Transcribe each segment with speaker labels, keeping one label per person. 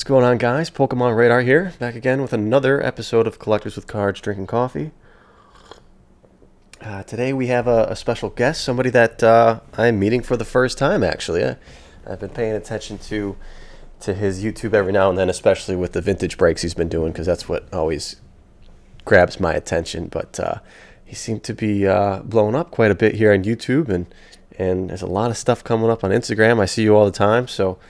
Speaker 1: going on, guys? Pokemon Radar here, back again with another episode of Collectors with Cards Drinking Coffee. Today we have a special guest, somebody that I'm meeting for the first time, actually. I've been paying attention to his YouTube every now and then, especially with the vintage breaks he's been doing, because that's what always grabs my attention. But he seemed to be blowing up quite a bit here on YouTube, and there's a lot of stuff coming up on Instagram. I see you all the time, so...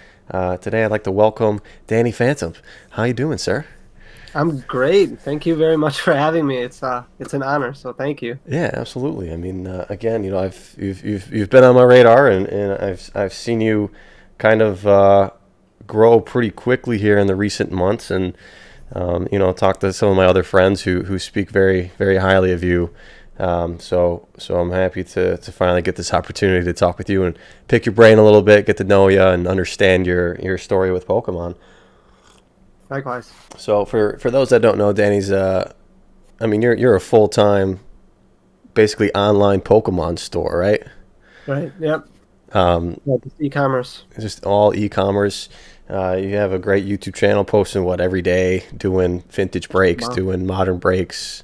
Speaker 1: today I'd like to welcome Danny Phantump. How you doing, sir?
Speaker 2: I'm great. Thank you very much for having me. It's an honor, so thank you.
Speaker 1: Yeah, absolutely. I mean, again, you know, you've been on my radar, and I've seen you kind of grow pretty quickly here in the recent months, and you know, talk to some of my other friends who speak very, very highly of you. So I'm happy to finally get this opportunity to talk with you and pick your brain a little bit, get to know you, and understand your story with Pokemon.
Speaker 2: Likewise.
Speaker 1: So for those that don't know, Danny's I mean, you're a full-time, basically online Pokemon store, right?
Speaker 2: Right. Yep. Just e-commerce.
Speaker 1: Just all e-commerce. You have a great YouTube channel, posting every day, doing vintage breaks, doing modern breaks.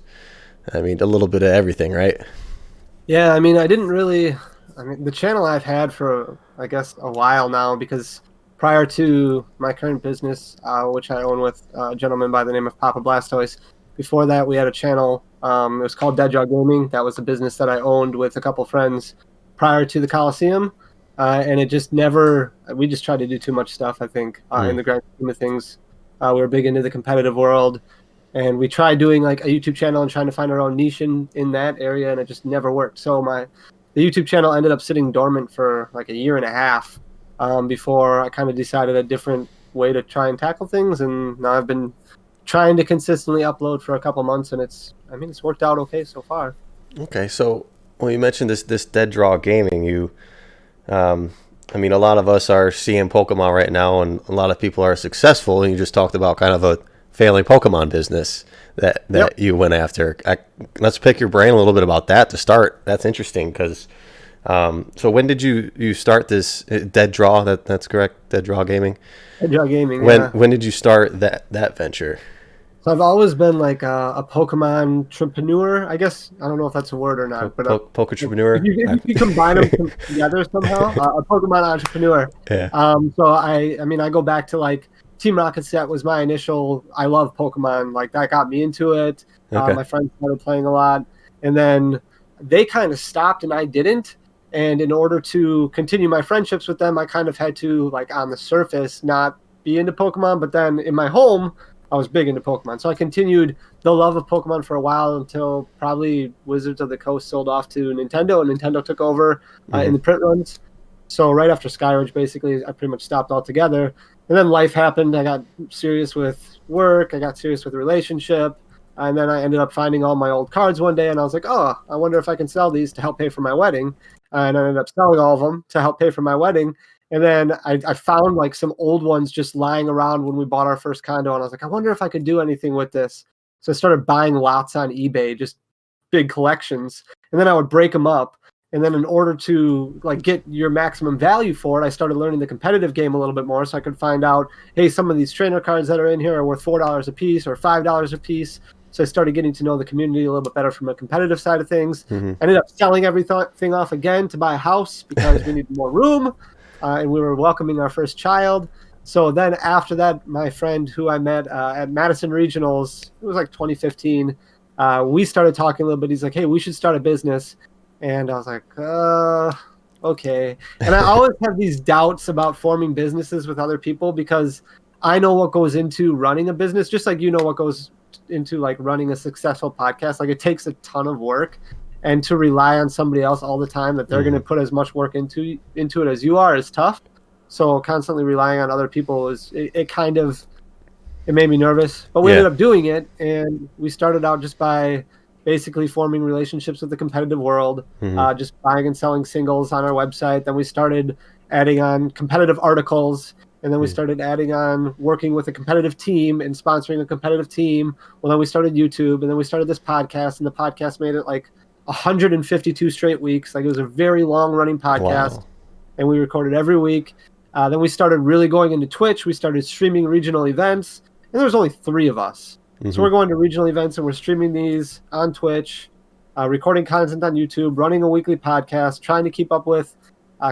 Speaker 1: I mean, a little bit of everything, right?
Speaker 2: Yeah, I mean, the channel I've had for, I guess, a while now, because prior to my current business, which I own with a gentleman by the name of Papa Blastoise, before that we had a channel, it was called Dead Jaw Gaming. That was a business that I owned with a couple friends prior to the Coliseum, and it just we just tried to do too much stuff, I think, in the grand scheme of things. We were big into the competitive world. And we tried doing like a YouTube channel and trying to find our own niche in that area, and it just never worked. So the YouTube channel ended up sitting dormant for like a year and a half before I kind of decided a different way to try and tackle things. And now I've been trying to consistently upload for a couple months, and it's worked out okay so far.
Speaker 1: Okay, so you mentioned this Dead Draw Gaming. I mean, a lot of us are seeing Pokemon right now, and a lot of people are successful. And you just talked about kind of a failing Pokemon business that
Speaker 2: Yep.
Speaker 1: you went after. Let's pick your brain a little bit about that to start. That's interesting because so when did you start this Dead Draw? That's correct, Dead Draw Gaming.
Speaker 2: Dead Jaw Gaming.
Speaker 1: When did you start that venture?
Speaker 2: So I've always been like a Pokemon entrepreneur, I guess. I don't know if that's a word or not, but
Speaker 1: Poke-entrepreneur.
Speaker 2: If you combine them together somehow, a Pokemon entrepreneur.
Speaker 1: Yeah.
Speaker 2: So I go back to like Team Rocket Set was my initial. I love Pokemon. Like that got me into it.
Speaker 1: Okay.
Speaker 2: My friends started playing a lot, and then they kind of stopped, and I didn't. And in order to continue my friendships with them, I kind of had to, like, on the surface, not be into Pokemon. But then in my home, I was big into Pokemon. So I continued the love of Pokemon for a while until probably Wizards of the Coast sold off to Nintendo, and Nintendo took over in the print runs. So right after Skyridge, basically, I pretty much stopped altogether. And then life happened. I got serious with work. I got serious with a relationship. And then I ended up finding all my old cards one day, and I was like, oh, I wonder if I can sell these to help pay for my wedding. And I ended up selling all of them to help pay for my wedding. And then I found like some old ones just lying around when we bought our first condo, and I was like, I wonder if I could do anything with this. So I started buying lots on eBay, just big collections. And then I would break them up. And then in order to like get your maximum value for it, I started learning the competitive game a little bit more, so I could find out, hey, some of these trainer cards that are in here are worth $4 a piece or $5 a piece. So I started getting to know the community a little bit better from a competitive side of things. I ended up selling everything off again to buy a house because we needed more room, and we were welcoming our first child. So then after that, my friend who I met at Madison Regionals, it was like 2015, we started talking a little bit. He's like, hey, we should start a business. And I was like, okay. And I always have these doubts about forming businesses with other people because I know what goes into running a business, just like you know what goes into like running a successful podcast. Like it takes a ton of work, and to rely on somebody else all the time that they're going to put as much work into it as you are is tough. So constantly relying on other people it made me nervous, but we ended up doing it. And we started out just by basically forming relationships with the competitive world, just buying and selling singles on our website. Then we started adding on competitive articles, and then we started adding on working with a competitive team and sponsoring a competitive team. Well, then we started YouTube, and then we started this podcast, and the podcast made it like 152 straight weeks. Like it was a very long running podcast, and we recorded every week. Then we started really going into Twitch. We started streaming regional events, and there was only 3 of us. So we're going to regional events and we're streaming these on Twitch, recording content on YouTube, running a weekly podcast, trying to keep up with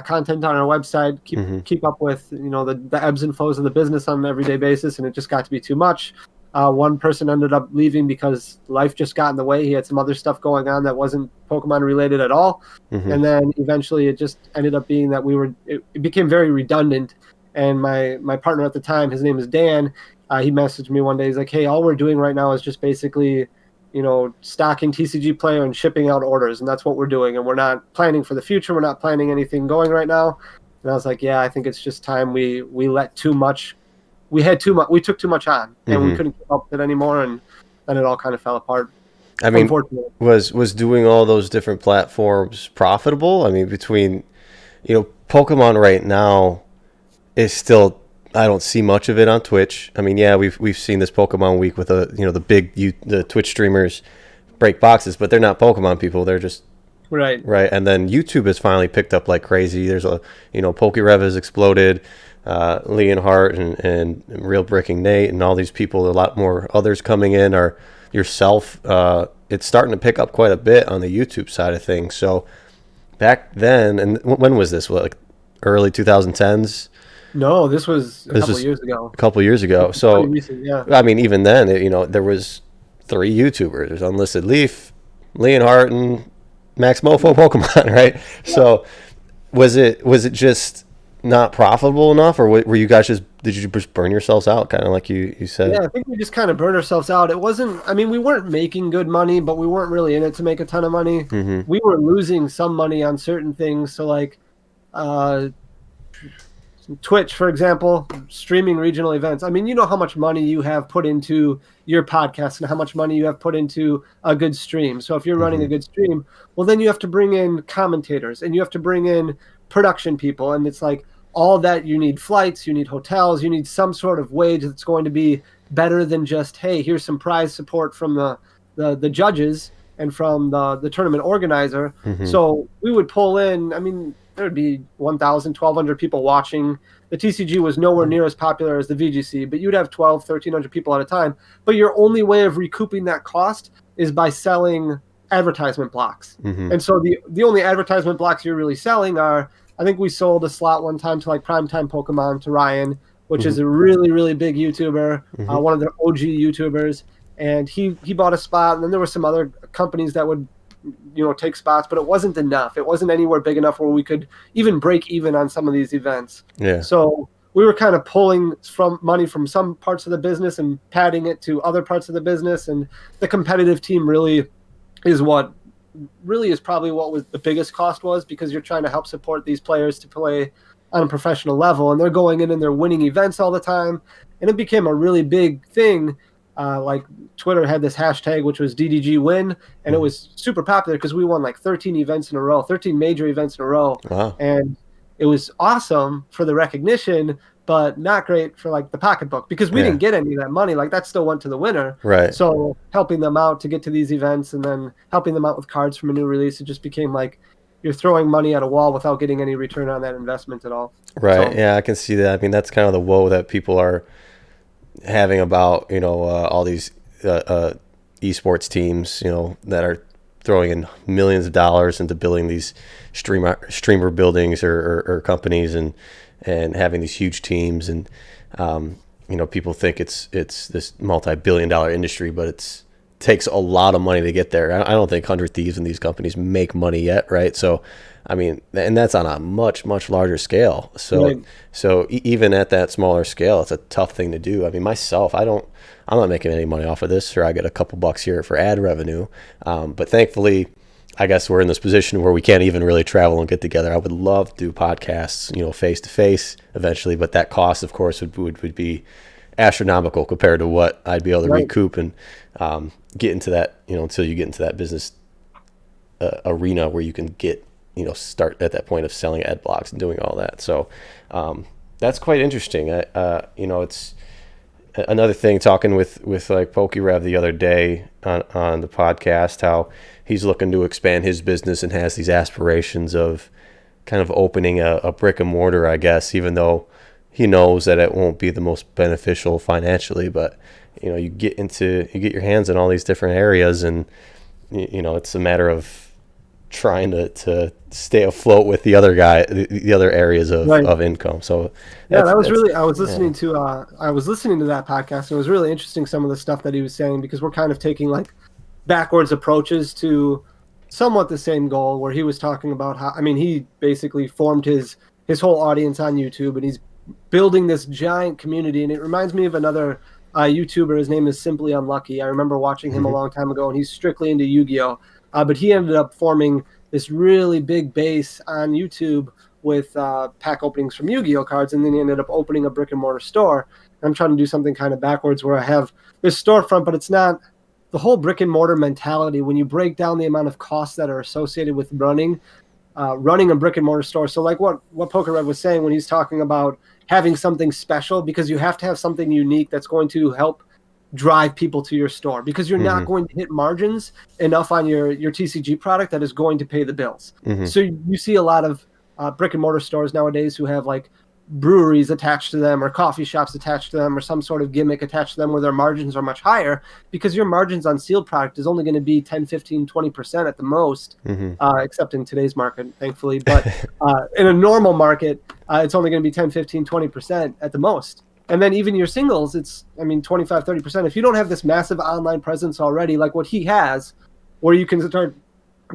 Speaker 2: content on our website, keep up with the ebbs and flows of the business on an everyday basis, and it just got to be too much. One person ended up leaving because life just got in the way. He had some other stuff going on that wasn't Pokemon related at all. And then eventually it just ended up being that it became very redundant. And my partner at the time, his name is Dan, he messaged me one day. He's like, hey, all we're doing right now is just basically, stocking TCG player and shipping out orders. And that's what we're doing. And we're not planning for the future. We're not planning anything going right now. And I was like, yeah, I think it's just time we let too much. We took too much on, and we couldn't keep up with it anymore, and then it all kind of fell apart.
Speaker 1: I mean, was doing all those different platforms profitable? I mean, between, Pokemon right now is still, I don't see much of it on Twitch. I mean, yeah, we've seen this Pokemon week with the Twitch streamers break boxes, but they're not Pokemon people. They're just right. And then YouTube has finally picked up like crazy. There's PokeRadar has exploded. Leonhardt and Real Bricking Nate and all these people, a lot more others coming in, or yourself. It's starting to pick up quite a bit on the YouTube side of things. So back then, and when was this? Like early 2010s?
Speaker 2: No, this was a couple years ago.
Speaker 1: A couple years ago. So
Speaker 2: recent, yeah.
Speaker 1: I mean, even then, there was 3 YouTubers. There's Unlisted Leaf, Leonhardt, and Max Mofo Pokemon, right? Yeah. So was it just not profitable enough, or were you guys did you just burn yourselves out, kind of like you said?
Speaker 2: Yeah, I think we just kind of burned ourselves out. It wasn't, I mean, we weren't making good money, but we weren't really in it to make a ton of money. We were losing some money on certain things. So like Twitch, for example, streaming regional events. I mean, you know how much money you have put into your podcast and how much money you have put into a good stream. So if you're running a good stream, well, then you have to bring in commentators and you have to bring in production people. And it's like all that, you need flights, you need hotels, you need some sort of wage that's going to be better than just, hey, here's some prize support from the judges and from the tournament organizer. So we would pull in, I mean, there would be 1,000, 1,200 people watching. The TCG was nowhere near as popular as the VGC, but you'd have 1,200, 1,300 people at a time. But your only way of recouping that cost is by selling advertisement blocks. And so the only advertisement blocks you're really selling are, I think we sold a slot one time to like Primetime Pokemon to Ryan, which is a really, really big YouTuber, one of the OG YouTubers. And he bought a spot, and then there were some other companies that would take spots, but it wasn't enough. It wasn't anywhere big enough where we could even break even on some of these events. Yeah. So we were kind of pulling money from some parts of the business and padding it to other parts of the business. And the competitive team really is probably what was the biggest cost was, because you're trying to help support these players to play on a professional level, and they're going in and they're winning events all the time. And it became a really big thing. Like Twitter had this hashtag, which was DDG win, and it was super popular because we won like 13 events in a row, 13 major events in a row. Wow. And it was awesome for the recognition, but not great for like the pocketbook, because we didn't get any of that money. Like that still went to the winner. Right. So helping them out to get to these events and then helping them out with cards from a new release, it just became like you're throwing money at a wall without getting any return on that investment at all. Right. So,
Speaker 1: yeah, I can see that. I mean, that's kind of the woe that people are having about all these esports teams that are throwing in millions of dollars into building these streamer buildings or companies and having these huge teams, and people think it's this multi-billion-dollar industry, but it takes a lot of money to get there. I don't think 100 Thieves and these companies make money yet, right? So I mean, and that's on a much, much larger scale. So, right. So even at that smaller scale, it's a tough thing to do. I mean, myself, I'm not making any money off of this. Sure, I get a couple bucks here for ad revenue. But thankfully, I guess we're in this position where we can't even really travel and get together. I would love to do podcasts, face to face eventually, but that cost, of course, would be astronomical compared to what I'd be able to recoup and get into that, until you get into that business arena where you can get, start at that point of selling ad blocks and doing all that. So that's quite interesting. It's another thing, talking with like PokeRadar the other day on the podcast, how he's looking to expand his business and has these aspirations of kind of opening a brick and mortar, I guess, even though he knows that it won't be the most beneficial financially. But you get your hands in all these different areas, and it's a matter of trying to stay afloat with the other the other areas of income. So
Speaker 2: that was really, I was listening to that podcast, and it was really interesting, some of the stuff that he was saying, because we're kind of taking like backwards approaches to somewhat the same goal, where he was talking about how, he basically formed his whole audience on YouTube, and he's building this giant community. And it reminds me of another YouTuber. His name is Simply Unlucky. I remember watching him a long time ago, and he's strictly into Yu-Gi-Oh! But he ended up forming this really big base on YouTube with pack openings from Yu-Gi-Oh! Cards, and then he ended up opening a brick and mortar store. And I'm trying to do something kind of backwards, where I have this storefront, but it's not the whole brick and mortar mentality. When you break down the amount of costs that are associated with running a brick and mortar store. So like what PokeRadar was saying when he's talking about having something special, because you have to have something unique that's going to help drive people to your store, because you're not going to hit margins enough on your TCG product that is going to pay the bills. So you see a lot of brick and mortar stores nowadays who have like breweries attached to them, or coffee shops attached to them, or some sort of gimmick attached to them, where their margins are much higher, because your margins on sealed product is only going to be 10, 15, 20% at the most, except in today's market, thankfully. But in a normal market, it's only going to be 10, 15, 20% at the most. And then even your singles, it's, 25, 30%. If you don't have this massive online presence already, like what he has, where you can start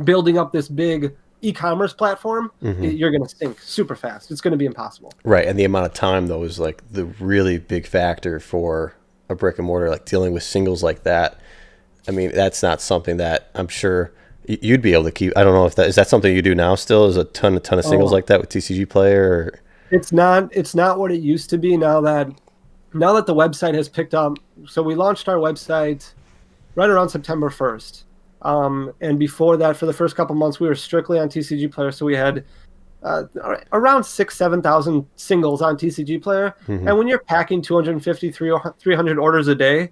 Speaker 2: building up this big e-commerce platform, you're going to sink super fast. It's going to be impossible.
Speaker 1: Right. And the amount of time, though, is like the really big factor for a brick and mortar, like dealing with singles like that. That's not something that I'm sure you'd be able to keep. I don't know if is that something you do now still, is a ton of singles like that with TCG Player? Or? It's
Speaker 2: not what it used to be now that the website has picked up. So we launched our website right around September 1st. And before that, for the first couple months, we were strictly on TCG Player. So we had around 7,000 singles on TCG Player. And when you're packing 250, 300 orders a day,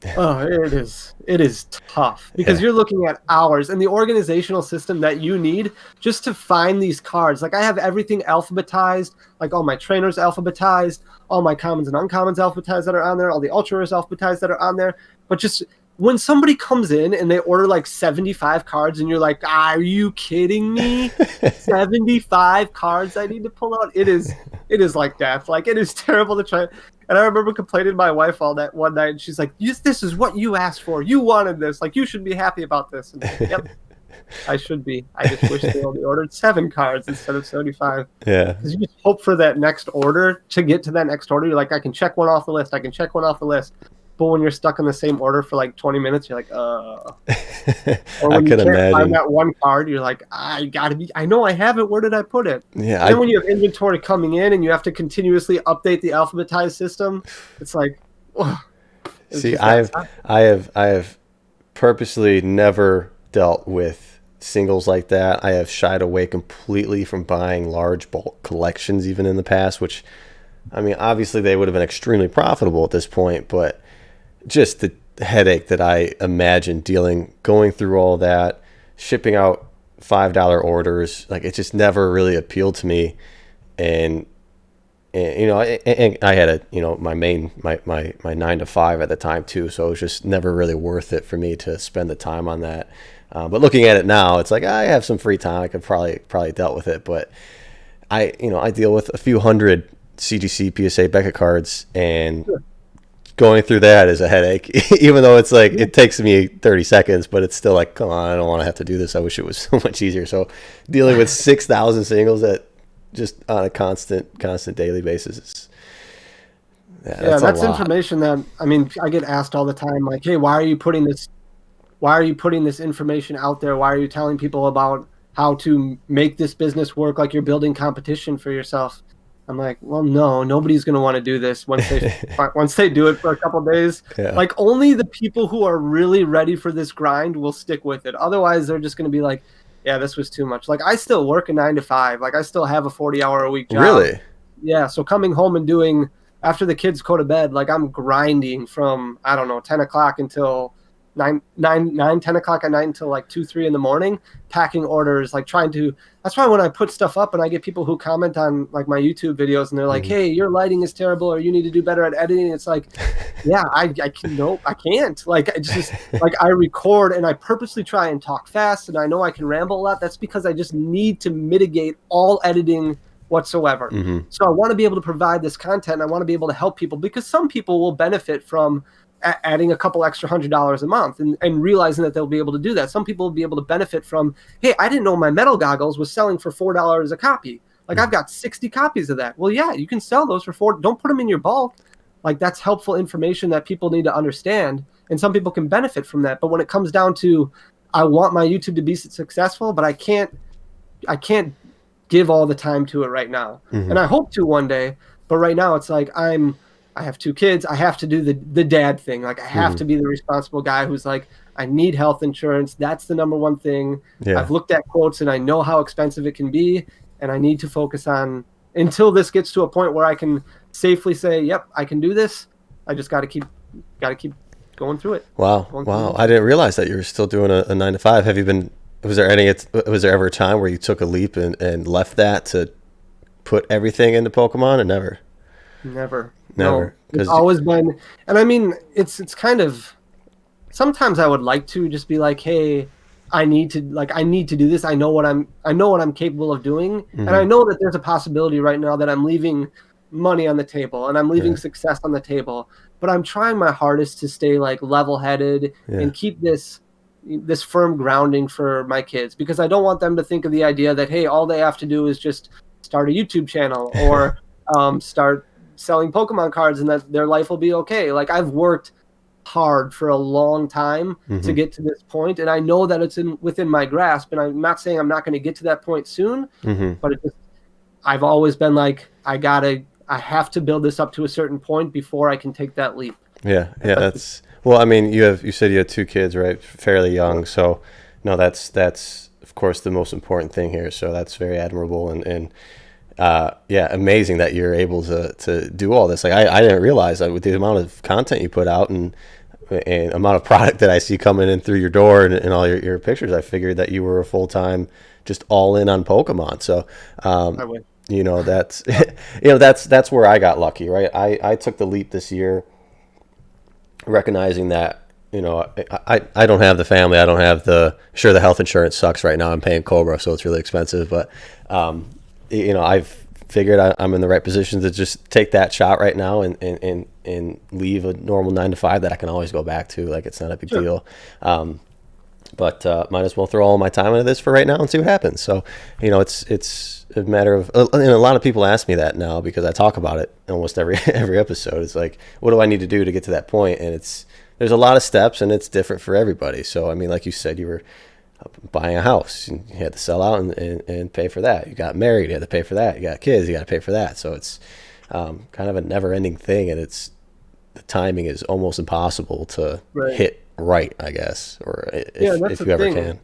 Speaker 2: it is tough, because you're looking at hours, and the organizational system that you need just to find these cards. Like I have everything alphabetized, like all my trainers alphabetized, all my commons and uncommons alphabetized that are on there, all the ultra rares alphabetized that are on there. But just when somebody comes in and they order like 75 cards, and you're like, are you kidding me? 75 cards I need to pull out. It is like death. Like, it is terrible to try. And I remember complaining to my wife all that one night, and she's like, this is what you asked for. You wanted this. Like, you should be happy about this. And like, yep, I should be. I just wish they only ordered 7 cards instead of 75.
Speaker 1: Yeah.
Speaker 2: Because you just hope for that next order. To get to that next order, you're like, I can check one off the list. But when you're stuck in the same order for like 20 minutes, you're like, Or when
Speaker 1: I can imagine.
Speaker 2: Find that one card, you're like, I know I have it. Where did I put it?
Speaker 1: Yeah.
Speaker 2: And then when you have inventory coming in and you have to continuously update the alphabetized system, it's like,
Speaker 1: see, I have purposely never dealt with singles like that. I have shied away completely from buying large bulk collections, even in the past, which, obviously they would have been extremely profitable at this point, but just the headache that I imagine going through all that, shipping out $5 orders, like it just never really appealed to me. And I had my 9 to 5 at the time too, so it was just never really worth it for me to spend the time on that. But looking at it now, it's like I have some free time. I could probably dealt with it, but I deal with a few hundred CGC PSA Beckett cards, and going through that is a headache. Even though it's like it takes me 30 seconds, but it's still like, come on, I don't want to have to do this. I wish it was so much easier. So dealing with 6,000 singles at just on a constant daily basis, that's
Speaker 2: information that I get asked all the time, like, hey, why are you putting this information out there? Why are you telling people about how to make this business work, like you're building competition for yourself? I'm like, well, no, nobody's going to want to do this once they do it for a couple of days.
Speaker 1: Yeah.
Speaker 2: Like, only the people who are really ready for this grind will stick with it. Otherwise, they're just going to be like, yeah, this was too much. Like, I still work a 9 to 5. Like, I still have a 40-hour-a-week job.
Speaker 1: Really?
Speaker 2: Yeah. So coming home and doing, after the kids go to bed, like I'm grinding from, 10 o'clock until 10 o'clock at night until like 2, 3 in the morning, packing orders, like trying to. That's why when I put stuff up and I get people who comment on like my YouTube videos and they're like, "Hey, your lighting is terrible," or "You need to do better at editing." It's like, yeah, I can, nope, I can't. Like, it's just like I record and I purposely try and talk fast, and I know I can ramble a lot. That's because I just need to mitigate all editing whatsoever. So I want to be able to provide this content. And I want to be able to help people, because some people will benefit from adding a couple extra $100 a month and realizing that they'll be able to do that. Some people will be able to benefit from, hey, I didn't know my metal goggles was selling for $4 a copy. Like, I've got 60 copies of that. Well, yeah, you can sell those for $4. Don't put them in your bulk. Like, that's helpful information that people need to understand, and some people can benefit from that. But when it comes down to, I want my YouTube to be successful, but I can't give all the time to it right now. And I hope to one day, but right now it's like I have 2 kids. I have to do the dad thing. Like, I have to be the responsible guy who's like, I need health insurance. That's the number one thing. Yeah. I've looked at quotes and I know how expensive it can be, and I need to focus on, until this gets to a point where I can safely say, yep, I can do this. I just got to keep going through it.
Speaker 1: Wow. I didn't realize that you were still doing a 9 to 5. Have you been, was there ever a time where you took a leap and left that to put everything into Pokemon, or never?
Speaker 2: Never. No, it's always been, and I mean, it's kind of, sometimes I would like to just be like, hey, I need to do this. I know what I'm capable of doing. And I know that there's a possibility right now that I'm leaving money on the table and I'm leaving success on the table, but I'm trying my hardest to stay like level-headed and keep this firm grounding for my kids, because I don't want them to think of the idea that, hey, all they have to do is just start a YouTube channel or start selling Pokemon cards and that their life will be okay. Like, I've worked hard for a long time to get to this point, and I know that it's within my grasp, and I'm not saying I'm not going to get to that point soon, but I've always been like, I have to build this up to a certain point before I can take that leap.
Speaker 1: That's well, I mean, you said you had 2 kids, right? Fairly young. So no, that's of course the most important thing here. So that's very admirable and amazing that you're able to do all this. Like, I didn't realize that with the amount of content you put out and amount of product that I see coming in through your door and all your pictures, I figured that you were a full-time, just all in on Pokemon. So, that's where I got lucky, right? I took the leap this year, recognizing that, I don't have the family. I don't have the health insurance sucks right now. I'm paying Cobra, so it's really expensive, but, I've figured I'm in the right position to just take that shot right now and leave a normal 9 to 5 that I can always go back to. Like, it's not a big deal. But might as well throw all my time into this for right now and see what happens. So, it's a matter of, and a lot of people ask me that now because I talk about it almost every episode. It's like, what do I need to do to get to that point? And there's a lot of steps and it's different for everybody. So, I mean, like you said, you were buying a house, and you had to sell out and pay for that. You got married, you had to pay for that. You got kids, you got to pay for that. So it's kind of a never-ending thing, and the timing is almost impossible to hit right, I guess, or if you ever can.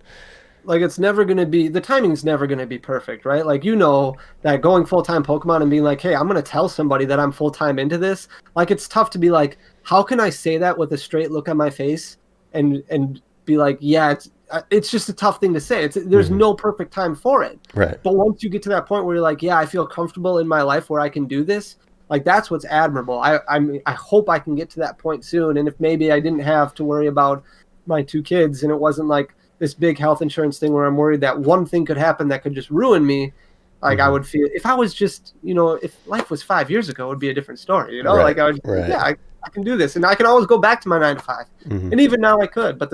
Speaker 2: Like, the timing's never going to be perfect, right? Like, that going full-time Pokemon and being like, hey, I'm going to tell somebody that I'm full-time into this. Like, it's tough to be like, how can I say that with a straight look on my face and be like, yeah, it's just a tough thing to say. There's no perfect time for it.
Speaker 1: Right.
Speaker 2: But once you get to that point where you're like, yeah, I feel comfortable in my life where I can do this, like, that's what's admirable. I hope I can get to that point soon. And if maybe I didn't have to worry about my 2 kids and it wasn't like this big health insurance thing where I'm worried that one thing could happen that could just ruin me, like, I would feel, if I was just, if life was 5 years ago, it would be a different story,
Speaker 1: Right.
Speaker 2: Like, I would, I can do this. And I can always go back to my 9 to 5. And even now I could, but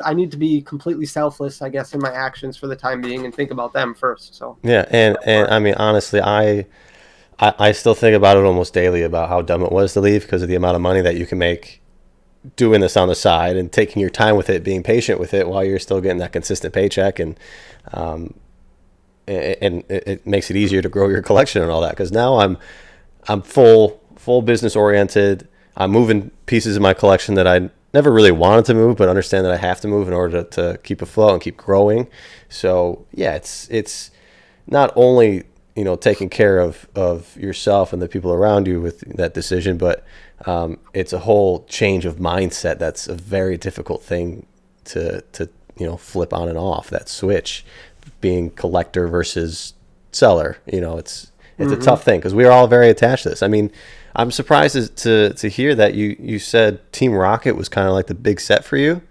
Speaker 2: I need to be completely selfless, I guess, in my actions for the time being and think about them first. So
Speaker 1: and I mean, honestly, I still think about it almost daily about how dumb it was to leave because of the amount of money that you can make doing this on the side and taking your time with it, being patient with it while you're still getting that consistent paycheck, and it makes it easier to grow your collection and all that. Because now I'm full business oriented. I'm moving pieces of my collection that I never really wanted to move, but understand that I have to move in order to keep afloat and keep growing. So yeah, it's not only taking care of yourself and the people around you with that decision, but it's a whole change of mindset. That's a very difficult thing to flip on and off, that switch, being collector versus seller. It's a tough thing because we are all very attached to this. I mean, I'm surprised to hear that you said Team Rocket was kind of like the big set for you.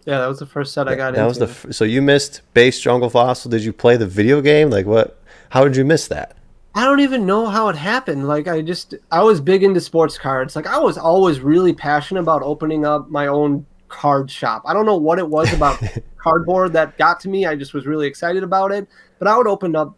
Speaker 2: Yeah, that was the first set I got into.
Speaker 1: That was so you missed Base Jungle Fossil. Did you play the video game? Like what? How did you miss that?
Speaker 2: I don't even know how it happened. Like I was big into sports cards. Like I was always really passionate about opening up my own card shop. I don't know what it was about cardboard that got to me. I just was really excited about it. But I would open up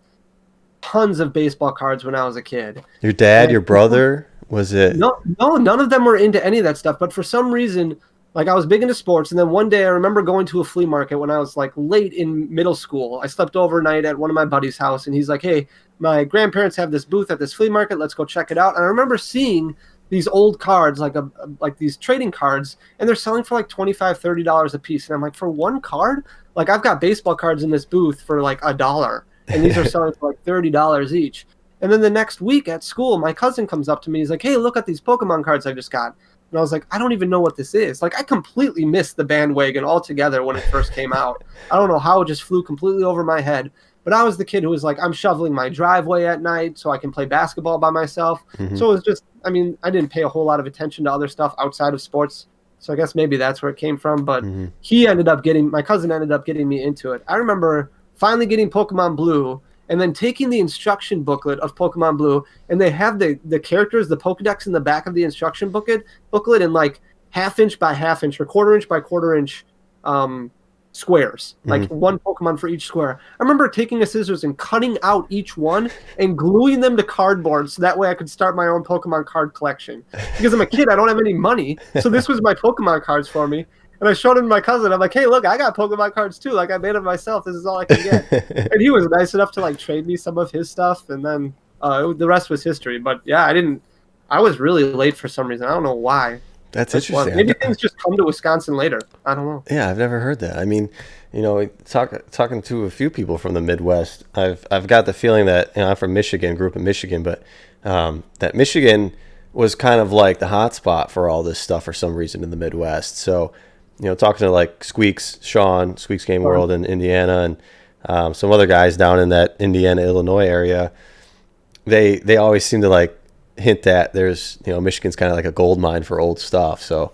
Speaker 2: tons of baseball cards when I was a kid.
Speaker 1: Your dad, your brother, was it?
Speaker 2: No, none of them were into any of that stuff. But for some reason, like I was big into sports. And then one day I remember going to a flea market when I was like late in middle school. I slept overnight at one of my buddy's house and he's like, hey, my grandparents have this booth at this flea market. Let's go check it out. And I remember seeing these old cards, like these trading cards, and they're selling for like $25, $30 a piece. And I'm like, for one card? Like I've got baseball cards in this booth for like $1. And these are selling for like $30 each. And then the next week at school, my cousin comes up to me. He's like, hey, look at these Pokemon cards I just got. And I was like, I don't even know what this is. Like, I completely missed the bandwagon altogether when it first came out. I don't know how it just flew completely over my head. But I was the kid who was like, I'm shoveling my driveway at night so I can play basketball by myself. Mm-hmm. So it was just, I mean, I didn't pay a whole lot of attention to other stuff outside of sports. So I guess maybe that's where it came from. But my cousin ended up getting me into it. I remember finally getting Pokemon Blue and then taking the instruction booklet of Pokemon Blue, and they have the characters, the Pokedex in the back of the instruction booklet in like 1/2 inch by 1/2 inch or 1/4 inch by 1/4 inch squares, like one Pokemon for each square. I remember taking a scissors and cutting out each one and gluing them to cardboard so that way I could start my own Pokemon card collection. Because I'm a kid, I don't have any money, so this was my Pokemon cards for me. And I showed him my cousin. I'm like, hey, look, I got Pokemon cards too. Like I made them myself. This is all I can get. And he was nice enough to like trade me some of his stuff, and then the rest was history. But yeah, I was really late for some reason. I don't know why.
Speaker 1: That's interesting.
Speaker 2: Maybe things just come to Wisconsin later. I don't know.
Speaker 1: Yeah, I've never heard that. I mean, talking to a few people from the Midwest, I've got the feeling that I'm from Michigan, grew up in Michigan, but that Michigan was kind of like the hot spot for all this stuff for some reason in the Midwest. So, talking to like Squeaks Game World in Indiana, and some other guys down in that Indiana, Illinois area, they always seem to like hint that there's Michigan's kind of like a gold mine for old stuff. So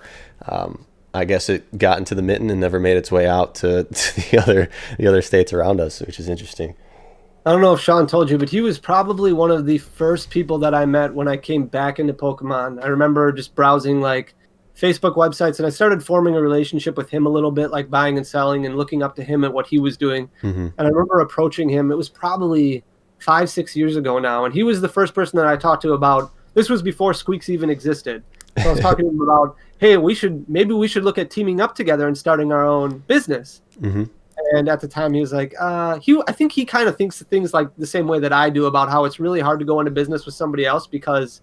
Speaker 1: I guess it got into the mitten and never made its way out to the other states around us, which is interesting.
Speaker 2: I don't know if Sean told you, but he was probably one of the first people that I met when I came back into Pokemon. I remember just browsing like Facebook websites, and I started forming a relationship with him a little bit, like buying and selling and looking up to him at what he was doing. And I remember approaching him. It was probably 5-6 years ago now, and he was the first person that I talked to about. This was before Squeaks even existed. So I was talking to him about, hey, maybe we should look at teaming up together and starting our own business. And at the time, he was like, I think he kind of thinks of things like the same way that I do about how it's really hard to go into business with somebody else because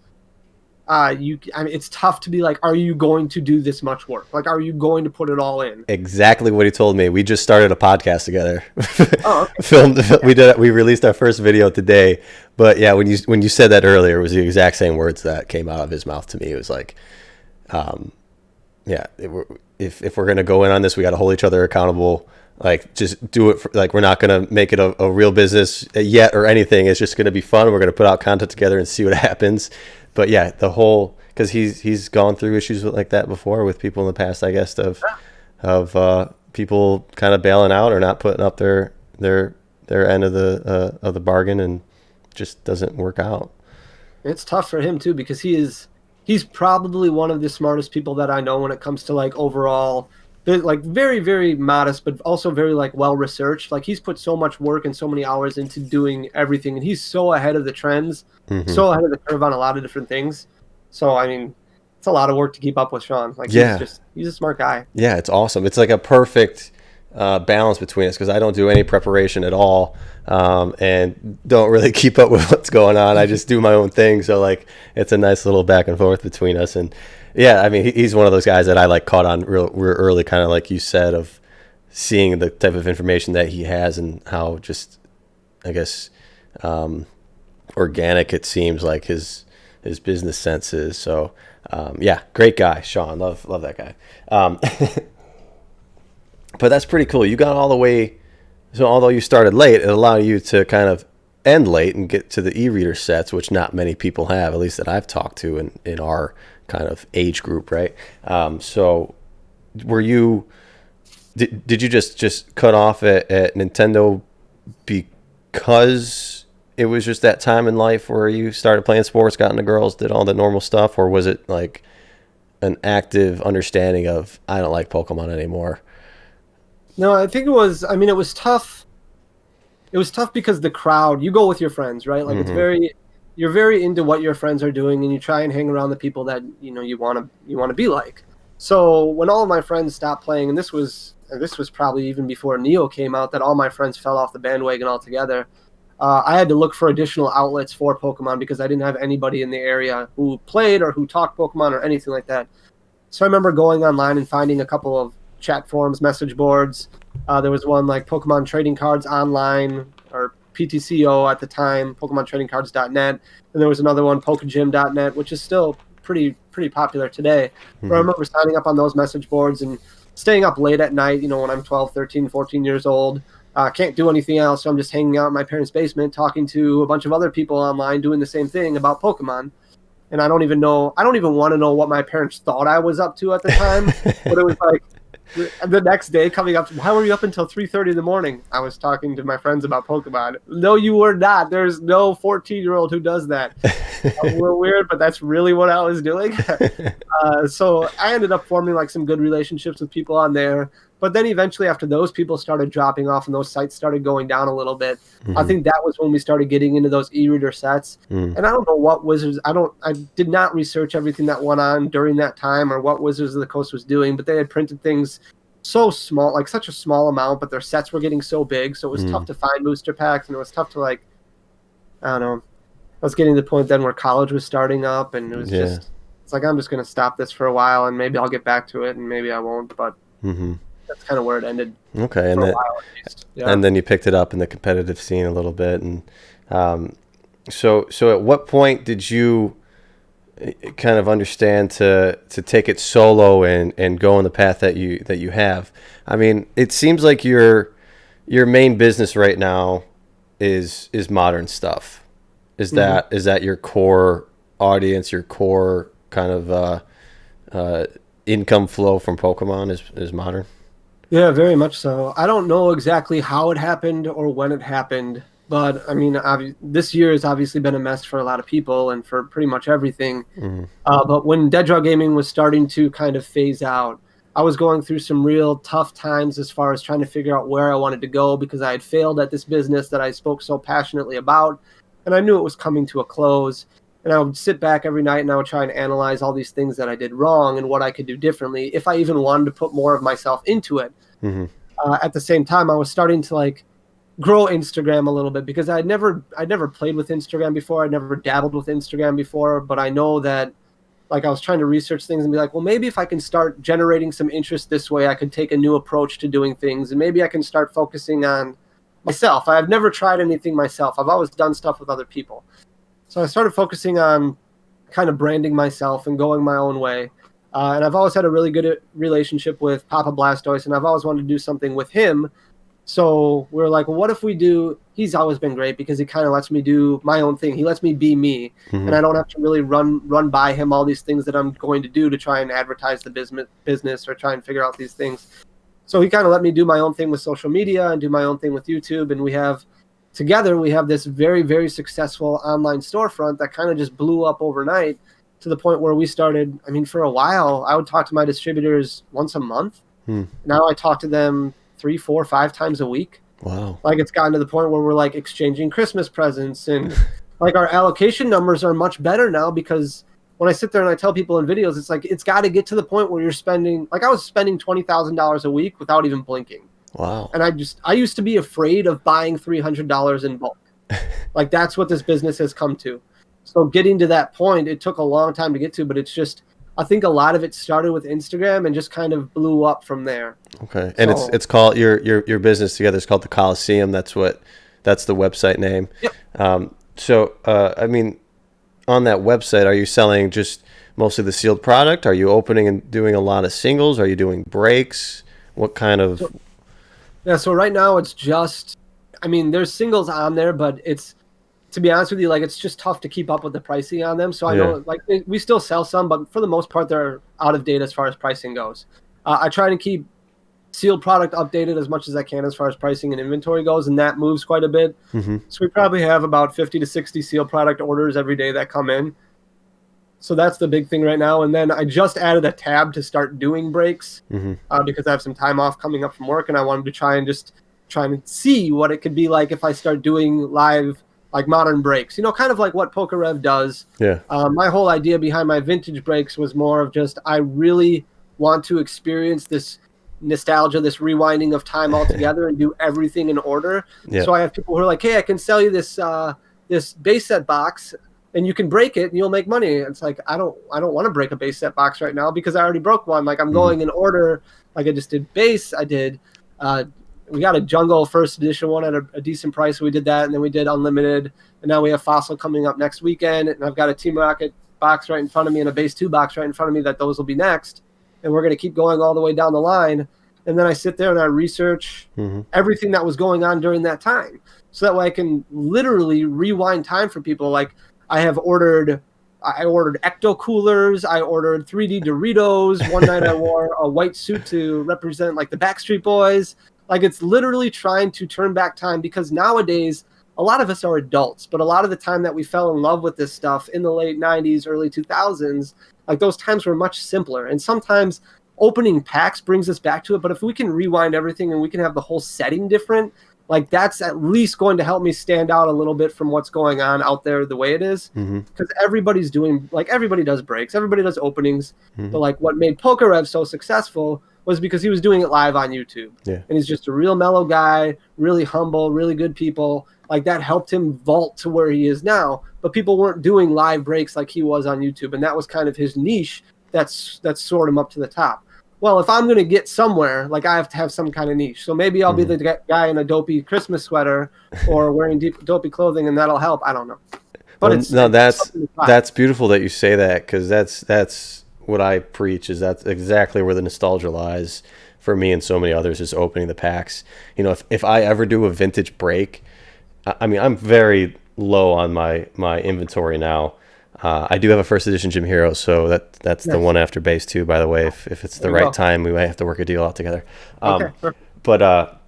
Speaker 2: it's tough to be like, are you going to do this much work? Like, are you going to put it all in?
Speaker 1: Exactly what he told me. We just started a podcast together.
Speaker 2: Oh, okay.
Speaker 1: We released our first video today. But yeah, when you said that earlier, it was the exact same words that came out of his mouth to me. It was like, if we're gonna go in on this, we got to hold each other accountable. Like, just do it. We're not gonna make it a real business yet or anything. It's just gonna be fun. We're gonna put out content together and see what happens. But yeah, because he's gone through issues like that before with people in the past, I guess, of people kind of bailing out or not putting up their end of the bargain, and just doesn't work out.
Speaker 2: It's tough for him too because he's probably one of the smartest people that I know when it comes to like overall, like very, very modest, but also very like well researched. Like he's put so much work and so many hours into doing everything, and he's so ahead of the trends, so ahead of the curve on a lot of different things. So I mean, it's a lot of work to keep up with Sean. Like he's a smart guy.
Speaker 1: Yeah, it's awesome. It's like a perfect balance between us because I don't do any preparation at all, and don't really keep up with what's going on. I just do my own thing. So like, it's a nice little back and forth between us. And yeah, I mean, he's one of those guys that I like caught on real early, kind of like you said, of seeing the type of information that he has and how just, I guess, organic it seems like his business sense is. So yeah, great guy, Sean. Love that guy. But that's pretty cool. You got all the way. So although you started late, it allowed you to kind of end late and get to the e-reader sets, which not many people have, at least that I've talked to in our kind of age group, right? So were you? Did you just cut off at Nintendo because it was just that time in life where you started playing sports, got into girls, did all the normal stuff, or was it like an active understanding of I don't like Pokemon anymore?
Speaker 2: No, I think it was. I mean, it was tough. It was tough because the crowd. You go with your friends, right? Like you're very into what your friends are doing, and you try and hang around the people that you want to be like. So when all of my friends stopped playing, and this was probably even before Neo came out, that all my friends fell off the bandwagon altogether. I had to look for additional outlets for Pokemon because I didn't have anybody in the area who played or who talked Pokemon or anything like that. So I remember going online and finding a couple of chat forums, message boards. There was one like Pokemon Trading Cards Online, or PTCO at the time, PokemonTradingCards.net, and there was another one, PokeGym.net, which is still pretty popular today. But I remember signing up on those message boards and staying up late at night, when I'm 12, 13, 14 years old. Can't do anything else, so I'm just hanging out in my parents' basement talking to a bunch of other people online doing the same thing about Pokemon. And I don't even want to know what my parents thought I was up to at the time, but it was like, the next day coming up, how were you up until 3:30 in the morning? I was talking to my friends about Pokemon. No, you were not. There's no 14-year-old who does that. A little weird, but that's really what I was doing. So I ended up forming like some good relationships with people on there. But then eventually after those people started dropping off and those sites started going down a little bit, I think that was when we started getting into those e-reader sets. And I don't know what Wizards, I did not research everything that went on during that time or what Wizards of the Coast was doing, but they had printed things so small, like such a small amount, but their sets were getting so big. So it was tough to find booster packs, and it was tough to I don't know. I was getting to the point then where college was starting up, and it was it's like, I'm just going to stop this for a while and maybe I'll get back to it and maybe I won't, but that's kind of where it ended.
Speaker 1: Okay. And and then you picked it up in the competitive scene a little bit. And so at what point did you kind of understand to take it solo and go on the path that you have? I mean, it seems like your main business right now is modern stuff. Is that your core audience, your core kind of income flow from Pokemon is modern?
Speaker 2: Yeah, very much so. I don't know exactly how it happened or when it happened, but I mean, this year has obviously been a mess for a lot of people and for pretty much everything. But when Dead Draw Gaming was starting to kind of phase out, I was going through some real tough times as far as trying to figure out where I wanted to go because I had failed at this business that I spoke so passionately about, and I knew it was coming to a close. And I would sit back every night and I would try and analyze all these things that I did wrong and what I could do differently if I even wanted to put more of myself into it. At the same time, I was starting to grow Instagram a little bit because I'd never played with Instagram before. I'd never dabbled with Instagram before, but I know that I was trying to research things and be like, well, maybe if I can start generating some interest this way, I could take a new approach to doing things. And maybe I can start focusing on myself. I've never tried anything myself. I've always done stuff with other people. So I started focusing on kind of branding myself and going my own way. And I've always had a really good relationship with Papa Blastoise, and I've always wanted to do something with him. So we're like, well, what if we do... He's always been great because he kind of lets me do my own thing. He lets me be me, and I don't have to really run by him all these things that I'm going to do to try and advertise the business or try and figure out these things. So he kind of let me do my own thing with social media and do my own thing with YouTube, and together we have this very, very successful online storefront that kind of just blew up overnight to the point where we started, I mean, for a while, I would talk to my distributors once a month. Now I talk to them 3, 4, 5 times a week.
Speaker 1: Wow.
Speaker 2: It's gotten to the point where we're exchanging Christmas presents, and our allocation numbers are much better now because when I sit there and I tell people in videos, it's it's got to get to the point where you're spending, I was spending $20,000 a week without even blinking.
Speaker 1: Wow.
Speaker 2: And I used to be afraid of buying $300 in bulk. That's what this business has come to. So getting to that point, it took a long time to get to, but it's just, I think a lot of it started with Instagram and just kind of blew up from there.
Speaker 1: Okay. And it's called, your business together is called the Coliseum. That's the website name.
Speaker 2: Yep.
Speaker 1: So, I mean, on that website, are you selling just mostly the sealed product? Are you opening and doing a lot of singles? Are you doing breaks? What kind of?
Speaker 2: So yeah, so right now it's just, I mean, there's singles on there, but it's, to be honest with you, like it's just tough to keep up with the pricing on them. So I
Speaker 1: Yeah.
Speaker 2: know like we still sell some, but for the most part, they're out of date as far as pricing goes. I try to keep sealed product updated as much as I can as far as pricing and inventory goes, and that moves quite a bit.
Speaker 1: Mm-hmm.
Speaker 2: So we probably have about 50 to 60 sealed product orders every day that come in. So that's the big thing right now. And then I just added a tab to start doing breaks
Speaker 1: Mm-hmm.
Speaker 2: because I have some time off coming up from work, and I wanted to try and see what it could be like if I start doing live like modern breaks. You know, kind of like what PokeRev does.
Speaker 1: Yeah.
Speaker 2: My whole idea behind my vintage breaks was more of just I really want to experience this nostalgia, this rewinding of time altogether, and do everything in order.
Speaker 1: Yeah.
Speaker 2: So I have people who are like, "Hey, I can sell you this base set box, and you can break it, and you'll make money." It's like I don't want to break a base set box right now because I already broke one. Like I'm
Speaker 1: Mm-hmm.
Speaker 2: going in order. Like I just did base. I did. We got a jungle first edition one at a decent price. So we did that, and then we did unlimited, and now we have fossil coming up next weekend. And I've got a Team Rocket box right in front of me and a base 2 box right in front of me that those will be next, and we're going to keep going all the way down the line. And then I sit there and I research
Speaker 1: Mm-hmm.
Speaker 2: everything that was going on during that time, so that way I can literally rewind time for people. Like I ordered ecto coolers. I ordered 3D Doritos. One night I wore a white suit to represent like the Backstreet Boys. Like it's literally trying to turn back time, because nowadays a lot of us are adults, but a lot of the time that we fell in love with this stuff in the late 90s, early 2000s, like those times were much simpler. And sometimes opening packs brings us back to it. But if we can rewind everything and we can have the whole setting different, like that's at least going to help me stand out a little bit from what's going on out there the way it is.
Speaker 1: Mm-hmm.
Speaker 2: Because everybody's doing, like everybody does breaks, everybody does openings.
Speaker 1: Mm-hmm.
Speaker 2: But like what made PokeRev so successful was because he was doing it live on YouTube.
Speaker 1: Yeah.
Speaker 2: And he's just a real mellow guy, really humble, really good people. Like that helped him vault to where he is now. But people weren't doing live breaks like he was on YouTube. And that was kind of his niche that's soared him up to the top. Well, if I'm going to get somewhere, like I have to have some kind of niche. So maybe I'll be the guy in a dopey Christmas sweater or wearing dopey clothing, and that'll help. I don't know. But
Speaker 1: Well, that's beautiful that you say that, because that's what I preach. Is that's exactly where the nostalgia lies for me and so many others, is opening the packs. You know, if I ever do a vintage break, I mean, I'm very low on my inventory now. I do have a first edition Gym Hero, so that's the one after base 2, by the way. If it's the right time, we might have to work a deal out together.
Speaker 2: Okay, perfect.
Speaker 1: But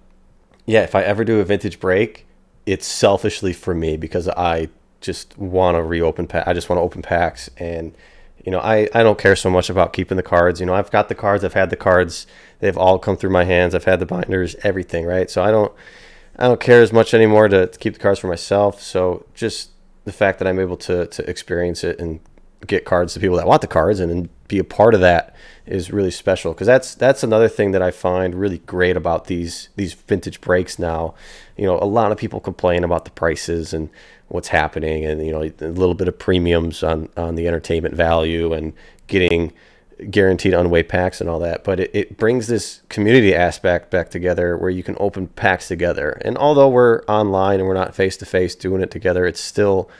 Speaker 1: yeah, if I ever do a vintage break, it's selfishly for me, because I just want to reopen I just want to open packs. And you know, I don't care so much about keeping the cards. You know, I've got the cards, I've had the cards, they've all come through my hands, I've had the binders, everything, right? So I don't care as much anymore to keep the cards for myself. So just the fact that I'm able to experience it and get cards to people that want the cards and be a part of that is really special. Because that's another thing that I find really great about these vintage breaks now. You know, a lot of people complain about the prices and what's happening, and you know, a little bit of premiums on the entertainment value and getting guaranteed unweighed packs and all that. But it brings this community aspect back together, where you can open packs together. And although we're online and we're not face to face doing it together, it's still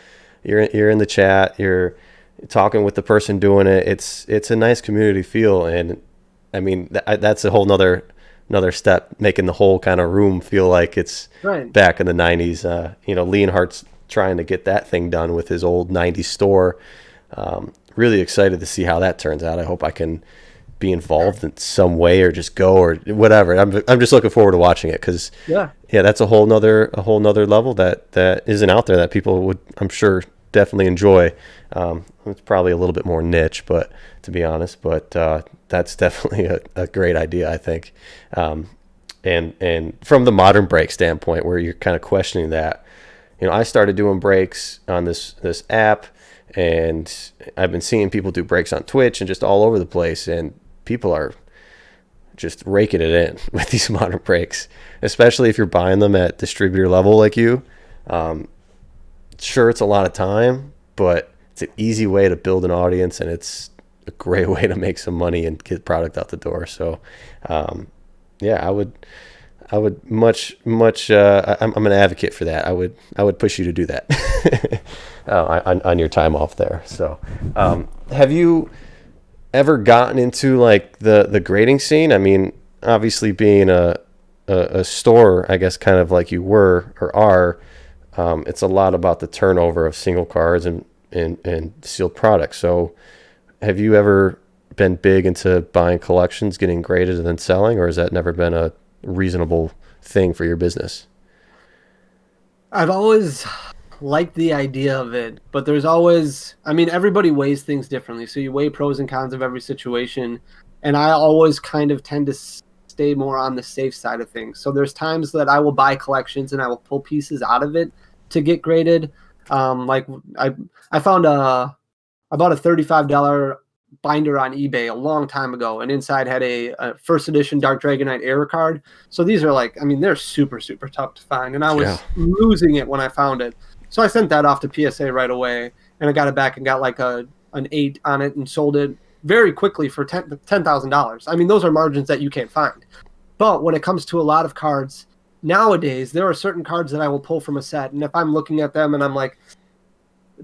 Speaker 1: you're in the chat, you're talking with the person doing it. It's a nice community feel. And I mean, that's a whole nother step, making the whole kind of room feel like it's
Speaker 2: Right.
Speaker 1: back in the 90s. You know, Leonhardt's trying to get that thing done with his old 90s store. Really excited to see how that turns out. I hope I can be involved in some way, or just go, or whatever. I'm just looking forward to watching it, because yeah, that's a whole nother level that isn't out there, that people would, I'm sure, definitely enjoy. It's probably a little bit more niche, but to be honest, but that's definitely a great idea, I think. And from the modern break standpoint, where you're kind of questioning that, you know, I started doing breaks on this app, and I've been seeing people do breaks on Twitch and just all over the place, and people are just raking it in with these modern breaks, especially if you're buying them at distributor level like you. Sure, it's a lot of time, but it's an easy way to build an audience, and it's a great way to make some money and get product out the door. So, yeah, I would much. I'm an advocate for that. I would push you to do that on your time off there. So, have you ever gotten into like the grading scene? I mean, obviously being a store, I guess, kind of like you were or are. It's a lot about the turnover of single cards and sealed products. So, have you ever been big into buying collections, getting graded, and then selling, or has that never been a reasonable thing for your business?
Speaker 2: I've always liked the idea of it, but there's always, I mean, everybody weighs things differently. So you weigh pros and cons of every situation. And I always kind of tend to stay more on the safe side of things. So there's times that I will buy collections and I will pull pieces out of it to get graded. Like I found I bought a $35 binder on eBay a long time ago, and inside had a first edition Dark Dragonite error card. So these are like, I mean, they're super, super tough to find, and I was losing it when I found it. So I sent that off to PSA right away, and I got it back and got like an 8 on it and sold it very quickly for $10,000. I mean, those are margins that you can't find. But when it comes to a lot of cards, nowadays, there are certain cards that I will pull from a set, and if I'm looking at them and I'm like,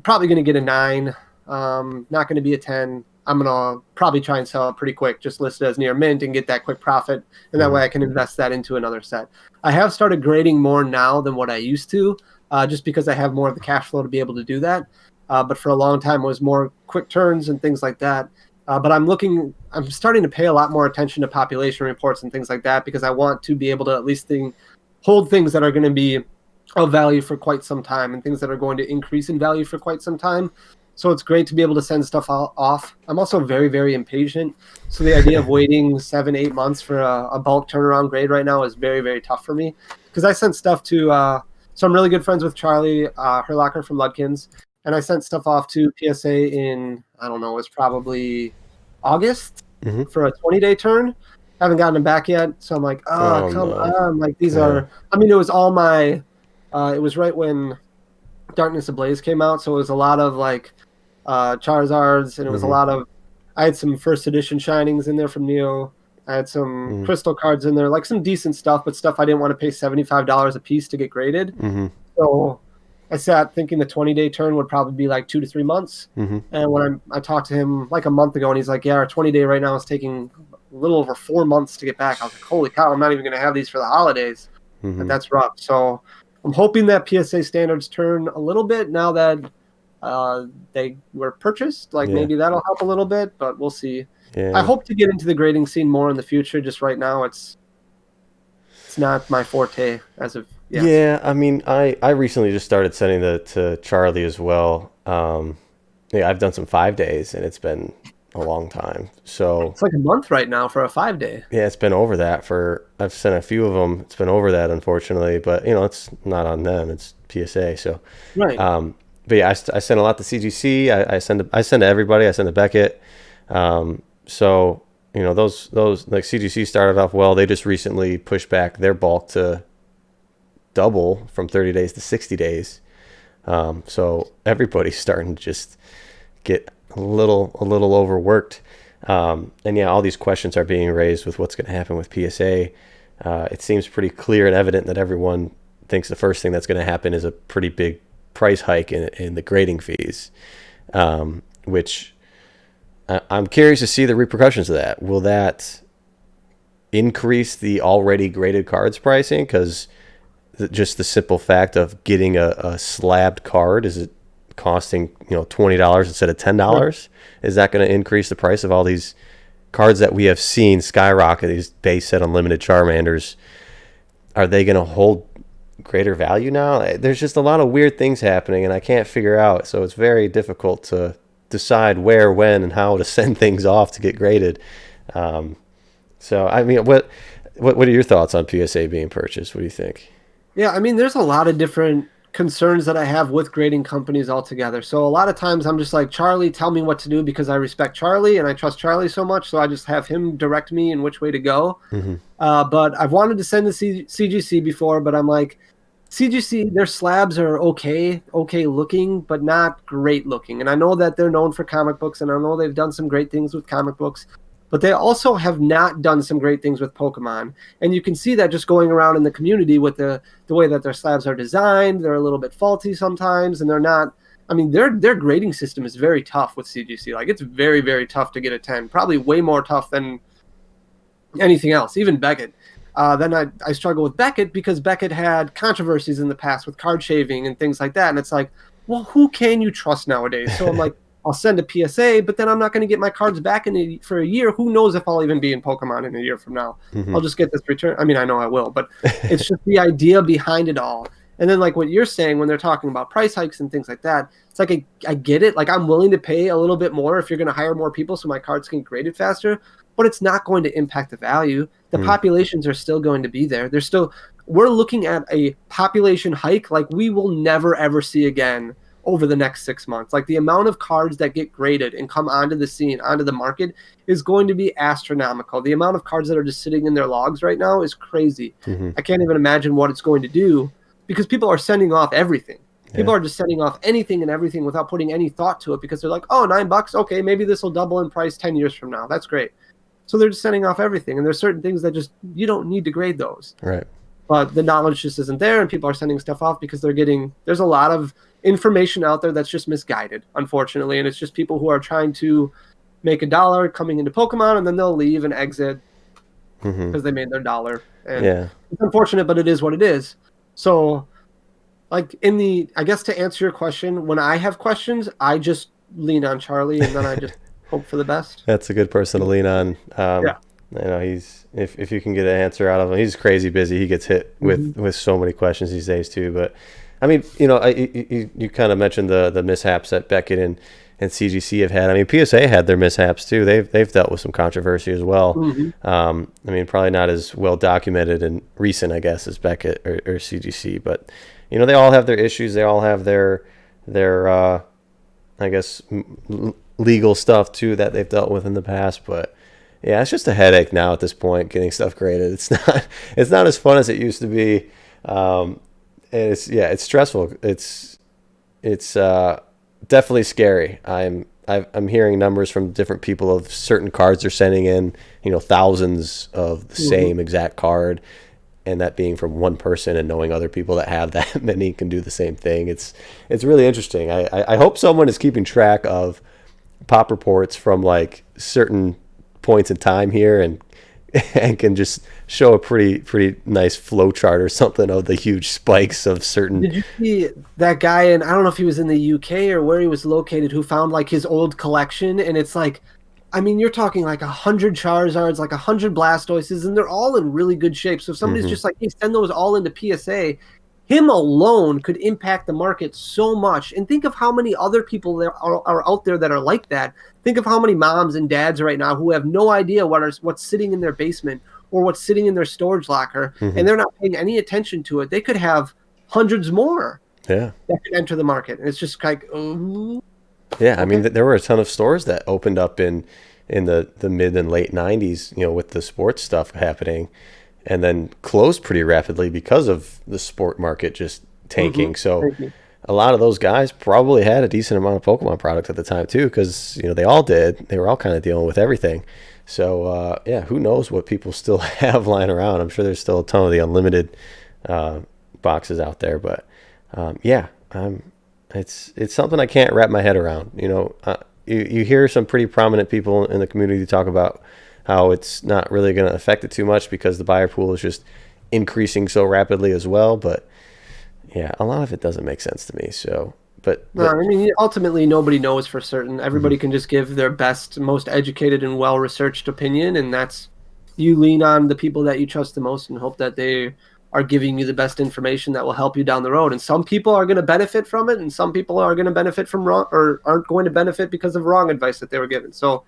Speaker 2: probably going to get a 9, not going to be a 10, I'm going to probably try and sell it pretty quick, just list it as near mint and get that quick profit. And that way I can invest that into another set. I have started grading more now than what I used to, just because I have more of the cash flow to be able to do that. But for a long time, it was more quick turns and things like that. But I'm starting to pay a lot more attention to population reports and things like that, because I want to be able to at least hold things that are going to be of value for quite some time and things that are going to increase in value for quite some time. So it's great to be able to send stuff off. I'm also very, very impatient. So the idea of waiting 7-8 months for a bulk turnaround grade right now is very, very tough for me, because I sent stuff to, so I'm really good friends with Charlie Herlocker from Ludkins. And I sent stuff off to PSA in, I don't know, it was probably August for a 20-day turn. Haven't gotten them back yet. So I'm like, come on. Like these are, I mean, it was all my, it was right when Darkness Ablaze came out. So it was a lot of like Charizards, and it was a lot of, I had some first edition Shinings in there from Neo. I had some crystal cards in there, like some decent stuff, but stuff I didn't want to pay $75 a piece to get graded. So I sat thinking the 20-day turn would probably be like 2 to 3 months. And when I talked to him like a month ago, and he's like, yeah, our 20-day right now is taking a little over 4 months to get back. I was like, holy cow, I'm not even going to have these for the holidays. And that's rough. So I'm hoping that PSA standards turn a little bit now that they were purchased. Like maybe that'll help a little bit, but we'll see. I hope to get into the grading scene more in the future. Just right now, it's not my forte as of yet.
Speaker 1: Yeah, I mean, I recently just started sending to Charlie as well. I've done some 5 days, and it's been a long time. So
Speaker 2: it's like a month right now for a 5-day.
Speaker 1: Yeah, it's been over that I've sent a few of them. It's been over that, unfortunately, but it's not on them. It's PSA. So,
Speaker 2: right.
Speaker 1: But yeah, I send a lot to CGC. I send to everybody. I send to Beckett. So those like CGC started off well. They just recently pushed back their bulk to double from 30 days to 60 days. So everybody's starting to just get a little overworked. And yeah, all these questions are being raised with what's going to happen with PSA. It seems pretty clear and evident that everyone thinks the first thing that's going to happen is a pretty big price hike in the grading fees, which I'm curious to see the repercussions of that. Will that increase the already graded cards pricing? Because just the simple fact of getting a slabbed card, is it costing $20 instead of $10? Is that going to increase the price of all these cards that we have seen skyrocket? These base set unlimited Charmanders, are they going to hold greater value now? There's just a lot of weird things happening, and I can't figure out. So it's very difficult to decide where, when, and how to send things off to get graded. So I mean, what are your thoughts on PSA being purchased? What do you think?
Speaker 2: Yeah, I mean, there's a lot of different concerns that I have with grading companies altogether. So a lot of times I'm just like, Charlie, tell me what to do, because I respect Charlie and I trust Charlie so much. So I just have him direct me in which way to go. But I've wanted to send to CGC before, but I'm like, CGC, their slabs are okay looking, but not great looking. And I know that they're known for comic books, and I know they've done some great things with comic books. but they also have not done some great things with Pokemon. And you can see that just going around in the community with the way that their slabs are designed. They're a little bit faulty sometimes, and they're not. I mean, their grading system is very tough with CGC. Like, it's very, very tough to get a 10. Probably way more tough than anything else, even Beckett. Then I struggle with Beckett because Beckett had controversies in the past with card shaving and things like that. And it's like, well, who can you trust nowadays? So I'm like, I'll send a PSA, but then I'm not going to get my cards back for a year. Who knows if I'll even be in Pokemon in a year from now? I'll just get this return. I mean, I know I will, but it's just the idea behind it all. And then, like what you're saying, when they're talking about price hikes and things like that, it's like I get it. Like, I'm willing to pay a little bit more if you're going to hire more people so my cards can get graded faster, but it's not going to impact the value. The populations are still going to be there. We're looking at a population hike like we will never, ever see again over the next 6 months. Like, the amount of cards that get graded and come onto the scene, onto the market, is going to be astronomical. The amount of cards that are just sitting in their logs right now is crazy. I can't even imagine what it's going to do, because people are sending off everything. People are just sending off anything and everything without putting any thought to it, because they're like, oh, $9, okay, maybe this will double in price 10 years from now. That's great. So they're just sending off everything, and there's certain things that just, you don't need to grade those.
Speaker 1: Right.
Speaker 2: But the knowledge just isn't there, and people are sending stuff off because there's a lot of information out there that's just misguided, unfortunately, and it's just people who are trying to make a dollar coming into Pokemon, and then they'll leave and exit because they made their dollar. And it's unfortunate, but it is what it is. So, like, I guess to answer your question, when I have questions, I just lean on Charlie, and then I just hope for the best.
Speaker 1: That's a good person to lean on. You know, he's if you can get an answer out of him, he's crazy busy. He gets hit with so many questions these days too. But I mean, you know, you kind of mentioned the mishaps that Beckett and CGC have had. I mean, PSA had their mishaps too. They've dealt with some controversy as well. I mean, probably not as well documented and recent, I guess, as Beckett or CGC. But you know, they all have their issues. They all have their I guess legal stuff too that they've dealt with in the past. But yeah, it's just a headache now at this point, getting stuff graded. It's not as fun as it used to be. And it's stressful. It's definitely scary. I'm hearing numbers from different people of certain cards they're sending in, you know, thousands of the same exact card, and that being from one person, and knowing other people that have that many can do the same thing. It's really interesting. I hope someone is keeping track of pop reports from like certain points in time here and can just show a pretty nice flow chart or something of the huge spikes of certain.
Speaker 2: Did you see that guy, and I don't know if he was in the UK or where he was located, who found like his old collection, and it's like, I mean, you're talking like 100 Charizards, like 100 Blastoises, and they're all in really good shape. So if somebody's just like, hey, send those all into PSA, him alone could impact the market so much. And think of how many other people there are out there that are like that. Think of how many moms and dads right now who have no idea what's sitting in their basement or what's sitting in their storage locker, and they're not paying any attention to it. They could have hundreds more that could enter the market. And it's just like,
Speaker 1: yeah, I mean, there were a ton of stores that opened up in the mid and late 90s, you know, with the sports stuff happening, and then closed pretty rapidly because of the sport market just tanking. So a lot of those guys probably had a decent amount of Pokemon product at the time too, because, you know, they all did. They were all kind of dealing with everything. So yeah, who knows what people still have lying around. I'm sure there's still a ton of the unlimited boxes out there, but yeah, it's something I can't wrap my head around. You know, you hear some pretty prominent people in the community talk about how it's not really going to affect it too much because the buyer pool is just increasing so rapidly as well. But yeah, a lot of it doesn't make sense to me. So, but
Speaker 2: no, I mean, ultimately nobody knows for certain. Everybody can just give their best, most educated and well-researched opinion. And that's, you lean on the people that you trust the most and hope that they are giving you the best information that will help you down the road. And some people are going to benefit from it, and some people are going to benefit from wrong, or aren't going to benefit because of wrong advice that they were given. So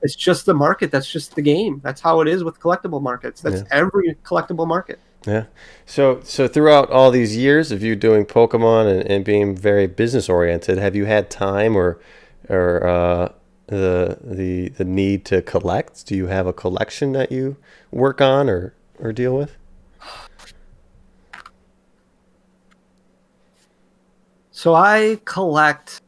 Speaker 2: it's just the market. That's just the game. That's how it is with collectible markets. That's every collectible market.
Speaker 1: Yeah. So throughout all these years of you doing Pokemon and being very business oriented, have you had time or the need to collect? Do you have a collection that you work on or deal with?
Speaker 2: So I collect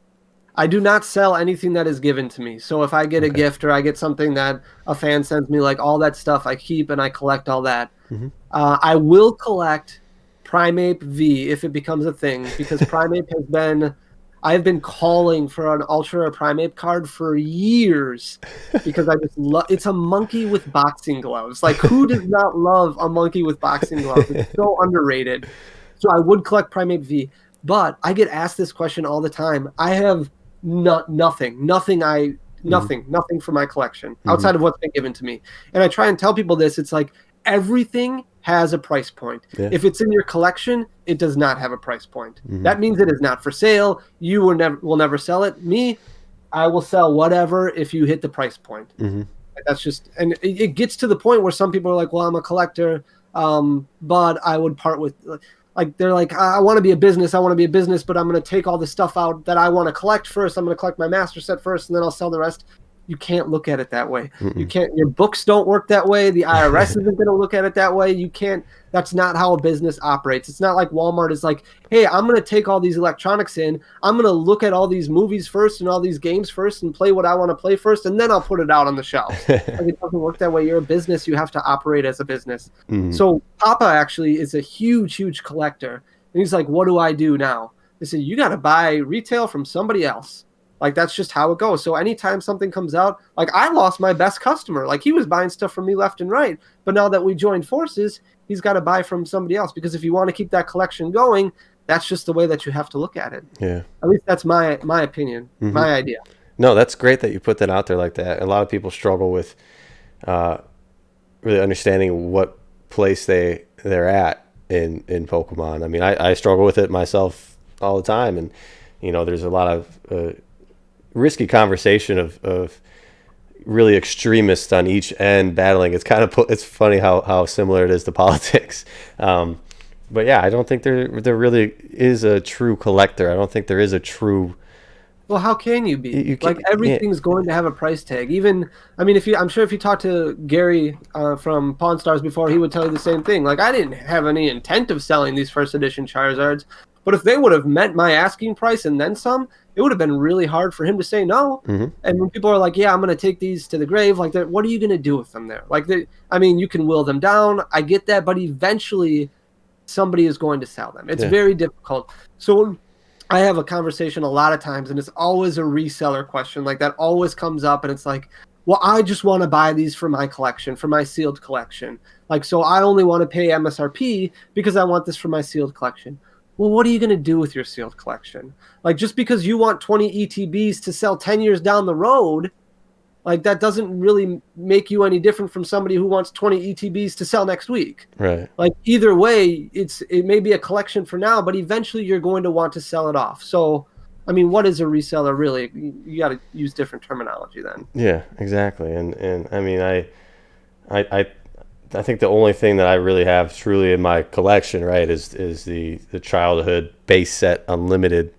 Speaker 2: I do not sell anything that is given to me. So if I get a gift or I get something that a fan sends me, like all that stuff I keep and I collect all that.
Speaker 1: Mm-hmm.
Speaker 2: I will collect Primeape V if it becomes a thing, because Primeape has been, I've been calling for an Ultra Primeape card for years, because I just love, it's a monkey with boxing gloves. Like, who does not love a monkey with boxing gloves? It's so underrated. So I would collect Primeape V, but I get asked this question all the time. I have nothing for my collection outside of what's been given to me. And I try and tell people this. It's like, everything has a price point.
Speaker 1: Yeah.
Speaker 2: If it's in your collection, it does not have a price point. That means it is not for sale. You will never sell it. Me, I will sell whatever if you hit the price point. That's just, and it gets to the point where some people are like, well, I'm a collector, but I would part with, like, they're like, I want to be a business, but I'm going to take all the stuff out that I want to collect first. I'm going to collect my master set first, and then I'll sell the rest. You can't look at it that way. You can't. Your books don't work that way. The IRS isn't going to look at it that way. You can't. That's not how a business operates. It's not like Walmart is like, hey, I'm going to take all these electronics in. I'm going to look at all these movies first and all these games first and play what I want to play first, and then I'll put it out on the shelf. Like, it doesn't work that way. You're a business. You have to operate as a business. So Papa actually is a huge collector. And he's like, what do I do now? They said, you got to buy retail from somebody else. Like, that's just how it goes. So anytime something comes out, like, I lost my best customer. Like, he was buying stuff from me left and right. But now that we joined forces, he's got to buy from somebody else. Because if you want to keep that collection going, that's just the way that you have to look at it.
Speaker 1: Yeah.
Speaker 2: At least that's my opinion, my idea.
Speaker 1: No, that's great that you put that out there like that. A lot of people struggle with really understanding what place they're at in Pokemon. I mean, I struggle with it myself all the time. And, you know, there's a lot of risky conversation of really extremists on each end battling. It's kind of, it's funny how similar it is to politics. But yeah, I don't think there really is a true collector. I don't think there is a true.
Speaker 2: Well, how can you be? Like, everything's going to have a price tag. Even, I mean, I'm sure if you talk to Gary from Pawn Stars before, he would tell you the same thing. Like, I didn't have any intent of selling these first edition Charizards, but if they would have met my asking price and then some, it would have been really hard for him to say no. And when people are like, yeah, I'm going to take these to the grave, like, what are you going to do with them there? Like, I mean, you can will them down. I get that, but eventually somebody is going to sell them. It's very difficult. So I have a conversation a lot of times, and it's always a reseller question. Like, that always comes up, and it's like, well, I just want to buy these for my collection, for my sealed collection. Like, so I only want to pay MSRP because I want this for my sealed collection. Well, what are you going to do with your sealed collection? Like, just because you want 20 ETBs to sell 10 years down the road, like, that doesn't really make you any different from somebody who wants 20 ETBs to sell next week.
Speaker 1: Right.
Speaker 2: Like, either way, it may be a collection for now, but eventually you're going to want to sell it off. So, I mean, what is a reseller really? You got to use different terminology then.
Speaker 1: Yeah, exactly. And I mean, I think the only thing that I really have truly in my collection, right, is the childhood base set unlimited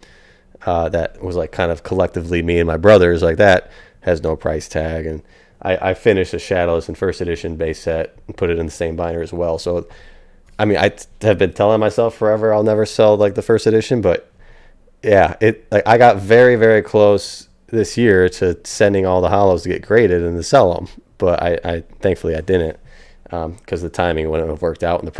Speaker 1: that was like kind of collectively me and my brothers, like, that has no price tag. And I finished a Shadowless and first edition base set and put it in the same binder as well. So, I mean, I have been telling myself forever I'll never sell like the first edition, but yeah, like, I got very, very close this year to sending all the hollows to get graded and to sell them, but I thankfully I didn't. Because the timing wouldn't have worked out and the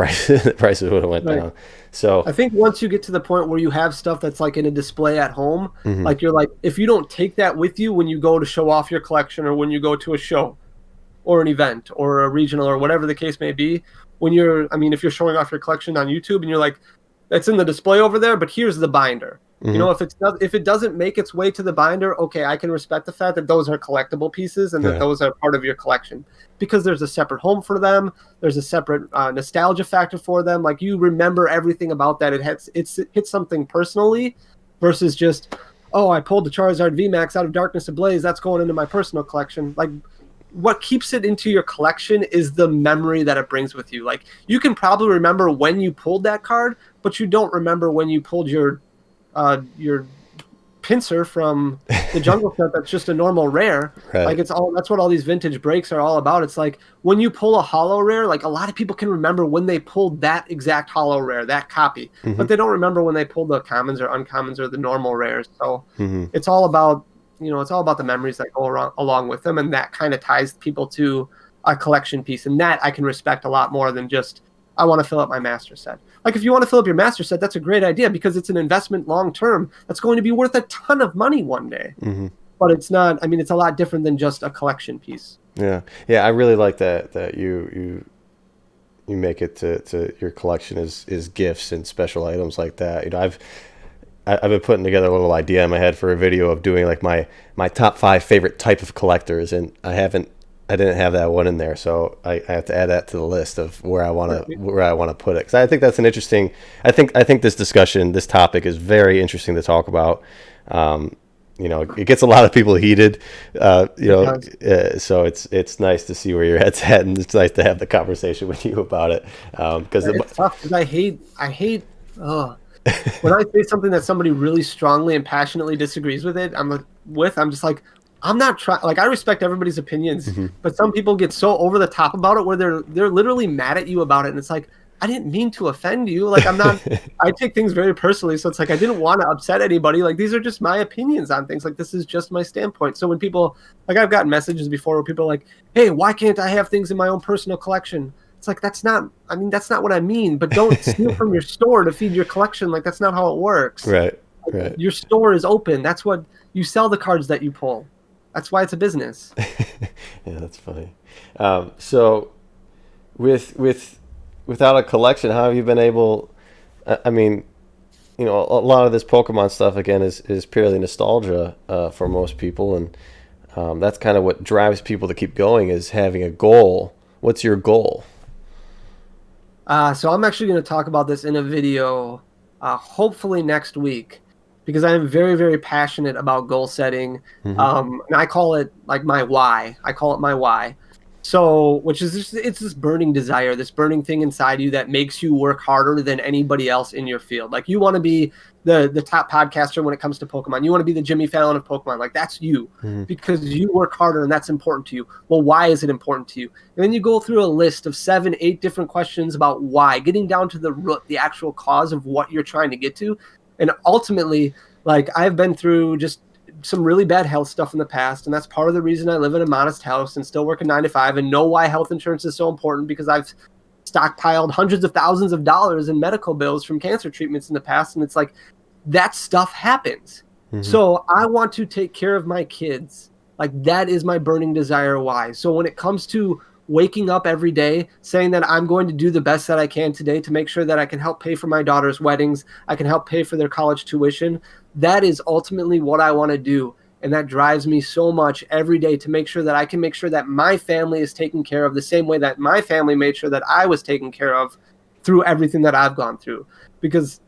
Speaker 1: prices would have went down. So
Speaker 2: I think once you get to the point where you have stuff that's like in a display at home, like, you're like, if you don't take that with you when you go to show off your collection or when you go to a show or an event or a regional or whatever the case may be, if you're showing off your collection on YouTube and you're like, that's in the display over there, but here's the binder. You know, if it doesn't make its way to the binder, okay, I can respect the fact that those are collectible pieces and that those are part of your collection, because there's a separate home for them. There's a separate nostalgia factor for them. Like, you remember everything about that. It hits something personally versus just, oh, I pulled the Charizard VMAX out of Darkness Ablaze. That's going into my personal collection. Like, what keeps it into your collection is the memory that it brings with you. Like, you can probably remember when you pulled that card, but you don't remember when you pulled your Pinsir from the Jungle set that's just a normal rare.
Speaker 1: Right.
Speaker 2: Like that's what all these vintage breaks are all about. It's like when you pull a holo rare, like a lot of people can remember when they pulled that exact holo rare, that copy, but they don't remember when they pulled the commons or uncommons or the normal rares. So it's all about, it's all about the memories that go along with them, and that kind of ties people to a collection piece, and that I can respect a lot more than just I want to fill up my master set. Like if you want to fill up your master set, that's a great idea because it's an investment long term that's going to be worth a ton of money one day. But it's not. I mean, it's a lot different than just a collection piece.
Speaker 1: Yeah, I really like that you make it to your collection is gifts and special items like that. I've been putting together a little idea in my head for a video of doing like my top 5 favorite type of collectors, and I didn't have that one in there, so I have to add that to the list of where I want to put it, because I think that's an interesting. I think this topic is very interesting to talk about. It gets a lot of people heated, so it's nice to see where your head's at, and it's nice to have the conversation with you about it. Because
Speaker 2: it's tough, because I hate. When I say something that somebody really strongly and passionately disagrees with it, I'm just like, I'm not trying. Like, I respect everybody's opinions, but some people get so over the top about it where they're literally mad at you about it, and it's like, I didn't mean to offend you. Like, I'm not. I take things very personally, so it's like I didn't want to upset anybody. Like, these are just my opinions on things. Like, this is just my standpoint. So when people, like, I've gotten messages before where people are like, "Hey, why can't I have things in my own personal collection?" It's like, that's not what I mean. But don't steal from your store to feed your collection. Like, that's not how it works.
Speaker 1: Right.
Speaker 2: Your store is open. That's what you sell, the cards that you pull. That's why it's a business.
Speaker 1: Yeah, that's funny. So without a collection, how have you been able? I mean, a lot of this Pokemon stuff again is purely nostalgia for most people, and that's kind of what drives people to keep going, is having a goal. What's your goal?
Speaker 2: So I'm actually going to talk about this in a video, hopefully next week, because I am very, very passionate about goal setting. And I call it like my why. I call it my why. So, which is it's this burning desire, this burning thing inside you that makes you work harder than anybody else in your field. Like, you want to be the top podcaster when it comes to Pokemon. You want to be the Jimmy Fallon of Pokemon. Like, that's you, because you work harder and that's important to you. Well, why is it important to you? And then you go through a list of 7, 8 different questions about why, getting down to the root, the actual cause of what you're trying to get to. And ultimately, like, I've been through just some really bad health stuff in the past, and that's part of the reason I live in a modest house and still work a 9 to 5 and know why health insurance is so important, because I've stockpiled hundreds of thousands of dollars in medical bills from cancer treatments in the past. And it's like, that stuff happens. So I want to take care of my kids. Like, that is my burning desire why. So when it comes to waking up every day saying that I'm going to do the best that I can today to make sure that I can help pay for my daughter's weddings, I can help pay for their college tuition, that is ultimately what I want to do. And that drives me so much every day, to make sure that I can make sure that my family is taken care of the same way that my family made sure that I was taken care of through everything that I've gone through. Because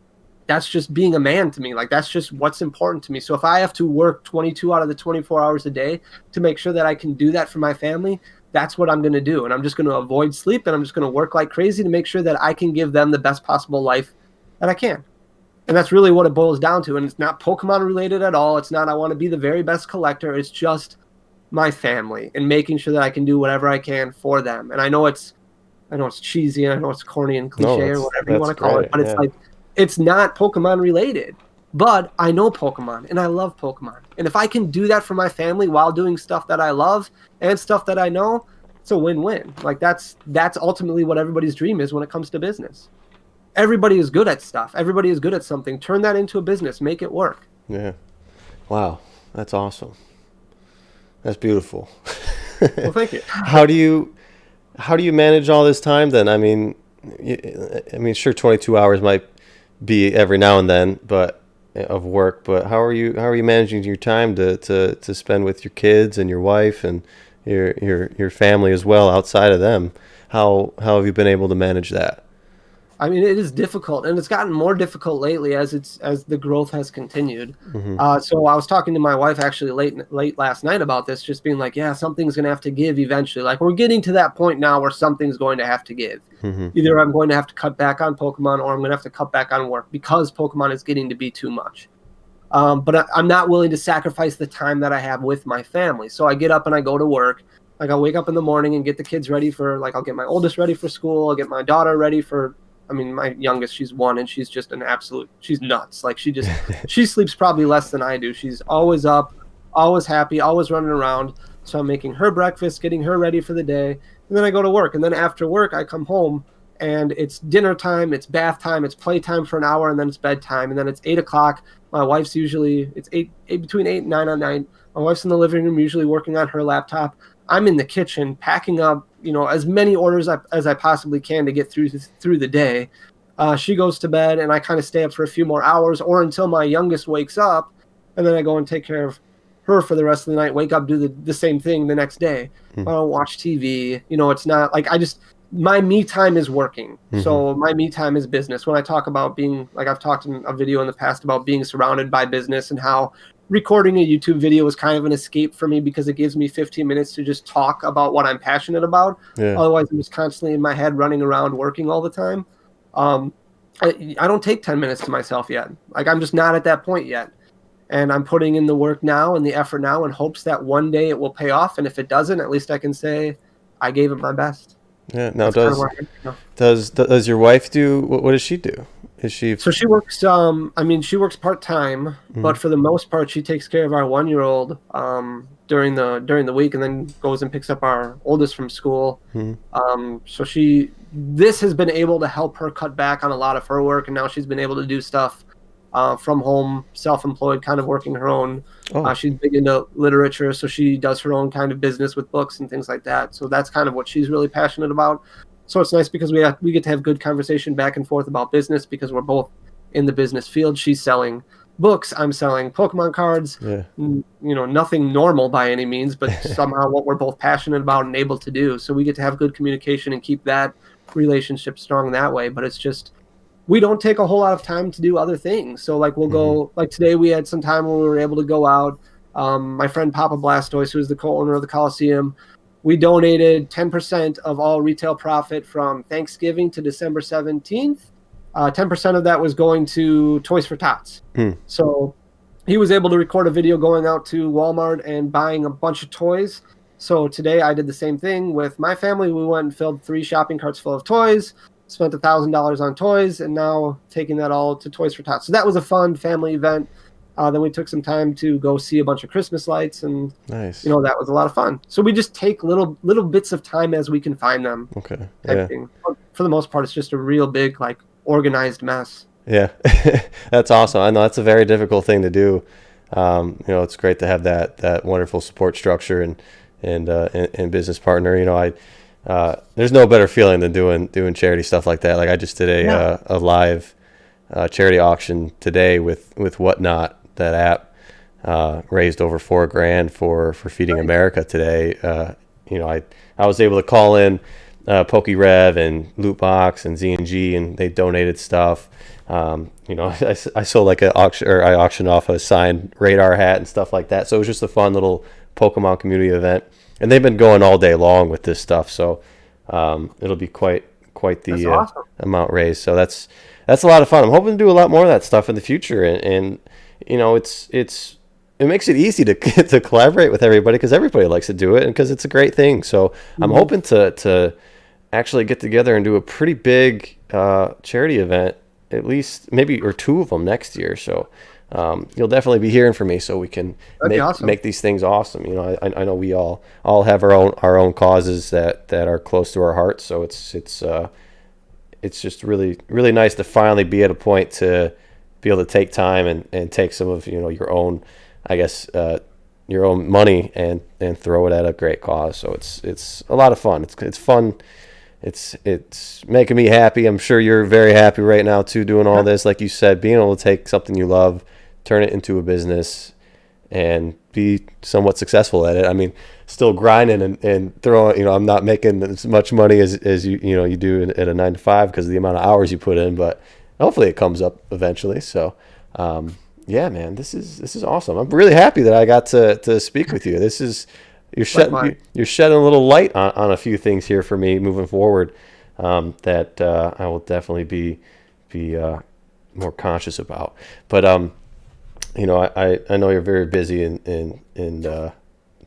Speaker 2: that's just being a man to me. Like, that's just what's important to me. So if I have to work 22 out of the 24 hours a day to make sure that I can do that for my family, that's what I'm going to do. And I'm just going to avoid sleep, and I'm just going to work like crazy to make sure that I can give them the best possible life that I can. And that's really what it boils down to. And it's not Pokemon related at all. It's not I want to be the very best collector. It's just my family and making sure that I can do whatever I can for them. And I know it's cheesy, and I know it's corny and cliche, or whatever you want to call it, but it's like, it's not Pokemon related. But I know Pokemon, and I love Pokemon. And if I can do that for my family while doing stuff that I love and stuff that I know, it's a win-win. Like, that's ultimately what everybody's dream is when it comes to business. Everybody is good at stuff. Everybody is good at something. Turn that into a business. Make it work.
Speaker 1: Yeah. Wow. That's awesome. That's beautiful.
Speaker 2: Well, thank you.
Speaker 1: How do you manage all this time then? I mean, sure, 22 hours might be every now and then, but of work. But how are you managing your time to spend with your kids and your wife and your family as well outside of them? How have you been able to manage that?
Speaker 2: I mean, it is difficult, and it's gotten more difficult lately as the growth has continued. So I was talking to my wife actually late last night about this, just being like, yeah, something's going to have to give eventually. Like, we're getting to that point now where something's going to have to give. Either I'm going to have to cut back on Pokemon, or I'm going to have to cut back on work because Pokemon is getting to be too much. But I'm not willing to sacrifice the time that I have with my family. So I get up and I go to work. Like I'll wake up in the morning and get the kids ready for, like, I'll get my oldest ready for school. I'll get my daughter ready for, I mean, my youngest, she's 1 and she's just she's nuts. Like she sleeps probably less than I do. She's always up, always happy, always running around. So I'm making her breakfast, getting her ready for the day. And then I go to work. And then after work, I come home and it's dinner time, it's bath time, it's playtime for an hour, and then it's bedtime. And then it's 8 o'clock. My wife's usually, it's between 8 and 9 at night. My wife's in the living room, usually working on her laptop. I'm in the kitchen packing up, as many orders as I possibly can to get through the day. She goes to bed, and I kind of stay up for a few more hours or until my youngest wakes up, and then I go and take care of her for the rest of the night, wake up, do the same thing the next day. I don't watch TV. It's not like my me time is working. So my me time is business. When I talk about being, like I've talked in a video in the past about being surrounded by business and how recording a YouTube video is kind of an escape for me because it gives me 15 minutes to just talk about what I'm passionate about. Yeah. Otherwise, I'm just constantly in my head running around working all the time. I don't take 10 minutes to myself yet. Like I'm just not at that point yet. And I'm putting in the work now and the effort now in hopes that one day it will pay off. And if it doesn't, at least I can say I gave it my best.
Speaker 1: Yeah. Now, does your wife do, what does she do? Is she?
Speaker 2: So she works, she works part-time, but for the most part, she takes care of our 1-year-old during the week and then goes and picks up our oldest from school. So this has been able to help her cut back on a lot of her work. And now she's been able to do stuff from home, self-employed, kind of working her own. She's big into literature, so she does her own kind of business with books and things like that. So that's kind of what she's really passionate about. So it's nice because we get to have good conversation back and forth about business because we're both in the business field. She's selling books, I'm selling Pokemon cards. Yeah. Nothing normal by any means, but somehow what we're both passionate about and able to do. So we get to have good communication and keep that relationship strong that way. But it's just, we don't take a whole lot of time to do other things. So like we'll go, like today we had some time where we were able to go out. My friend Papa Blastoise, who is the co-owner of the Coliseum, we donated 10% of all retail profit from Thanksgiving to December 17th. 10% of that was going to Toys for Tots. So he was able to record a video going out to Walmart and buying a bunch of toys. So today I did the same thing with my family. We went and filled 3 shopping carts full of toys, spent $1,000 on toys, and now taking that all to Toys for Tots. So that was a fun family event. Then we took some time to go see a bunch of Christmas lights, and nice. That was a lot of fun. So we just take little bits of time as we can find them. Okay. Yeah. For the most part, it's just a real big, like, organized mess.
Speaker 1: Yeah, that's awesome. I know that's a very difficult thing to do. It's great to have that wonderful support structure and business partner. There's no better feeling than doing charity stuff like that. Like I just did a live charity auction today with Whatnot. That app raised over $4,000 for Feeding America today. I was able to call in PokeRadar and Lootbox and Z&G, and they donated stuff. I sold I auctioned off a signed radar hat and stuff like that. So it was just a fun little Pokemon community event, and they've been going all day long with this stuff. So it'll be quite the awesome. Amount raised. So that's a lot of fun. I'm hoping to do a lot more of that stuff in the future, and it makes it easy to collaborate with everybody because everybody likes to do it and because it's a great thing. So I'm hoping to actually get together and do a pretty big charity event, at least maybe or 2 of them next year. So you'll definitely be hearing from me so we can make these things awesome. I know we all have our own causes that are close to our hearts. So it's just really, really nice to finally be at a point to be able to take time and take some of your own, I guess, your own money and throw it at a great cause. So it's a lot of fun. It's fun. It's making me happy. I'm sure you're very happy right now too, doing all this. Like you said, being able to take something you love, turn it into a business, and be somewhat successful at it. I mean, still grinding and throwing. I'm not making as much money as you do at a 9 to 5 because of the amount of hours you put in, but hopefully it comes up eventually. So, yeah, man, this is awesome. I'm really happy that I got to speak with you. You're shedding a little light on a few things here for me moving forward that I will definitely be more conscious about. But I know you're very busy and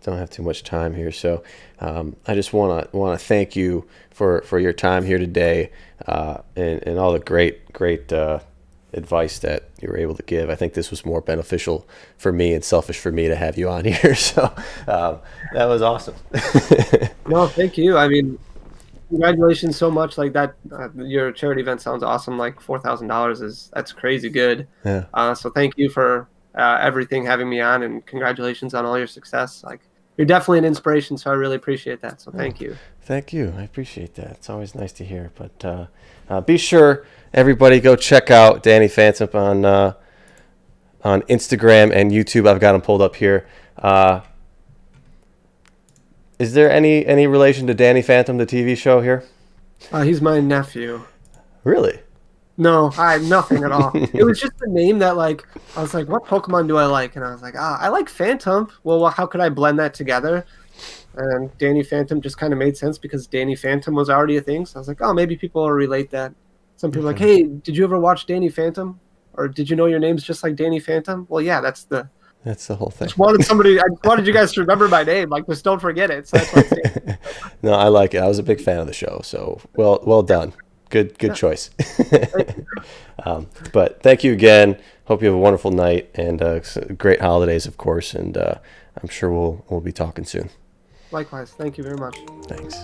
Speaker 1: don't have too much time here, so I just want to thank you for your time here today, and all the great advice that you were able to give. I think this was more beneficial for me and selfish for me to have you on here. So that was awesome.
Speaker 2: No, thank you. I mean, congratulations so much. Like that, your charity event sounds awesome. Like $4,000 that's crazy good.
Speaker 1: Yeah.
Speaker 2: So thank you for everything, having me on, and congratulations on all your success. Like you're definitely an inspiration, so I really appreciate that. So thank you.
Speaker 1: Thank you. I appreciate that. It's always nice to hear. But be sure, everybody, go check out Danny Phantump on Instagram and YouTube. I've got him pulled up here. Is there any relation to Danny Phantump, the TV show here?
Speaker 2: He's my nephew.
Speaker 1: Really?
Speaker 2: No, I nothing at all. It was just the name that like I was like, what Pokemon do I like? And I was like, I like Phantump. Well, how could I blend that together? And Danny Phantump just kind of made sense because Danny Phantom was already a thing. So I was like, oh, maybe people will relate that. Some people are like, hey, did you ever watch Danny Phantom? Or did you know your name's just like Danny Phantom? Well, yeah, that's the
Speaker 1: whole thing.
Speaker 2: I just wanted you guys to remember my name. Like, just don't forget it. So that's why it's
Speaker 1: No, I like it. I was a big fan of the show. So well done. Good choice. But thank you again. Hope you have a wonderful night and great holidays, of course. And I'm sure we'll be talking soon.
Speaker 2: Likewise. Thank you very much.
Speaker 1: Thanks.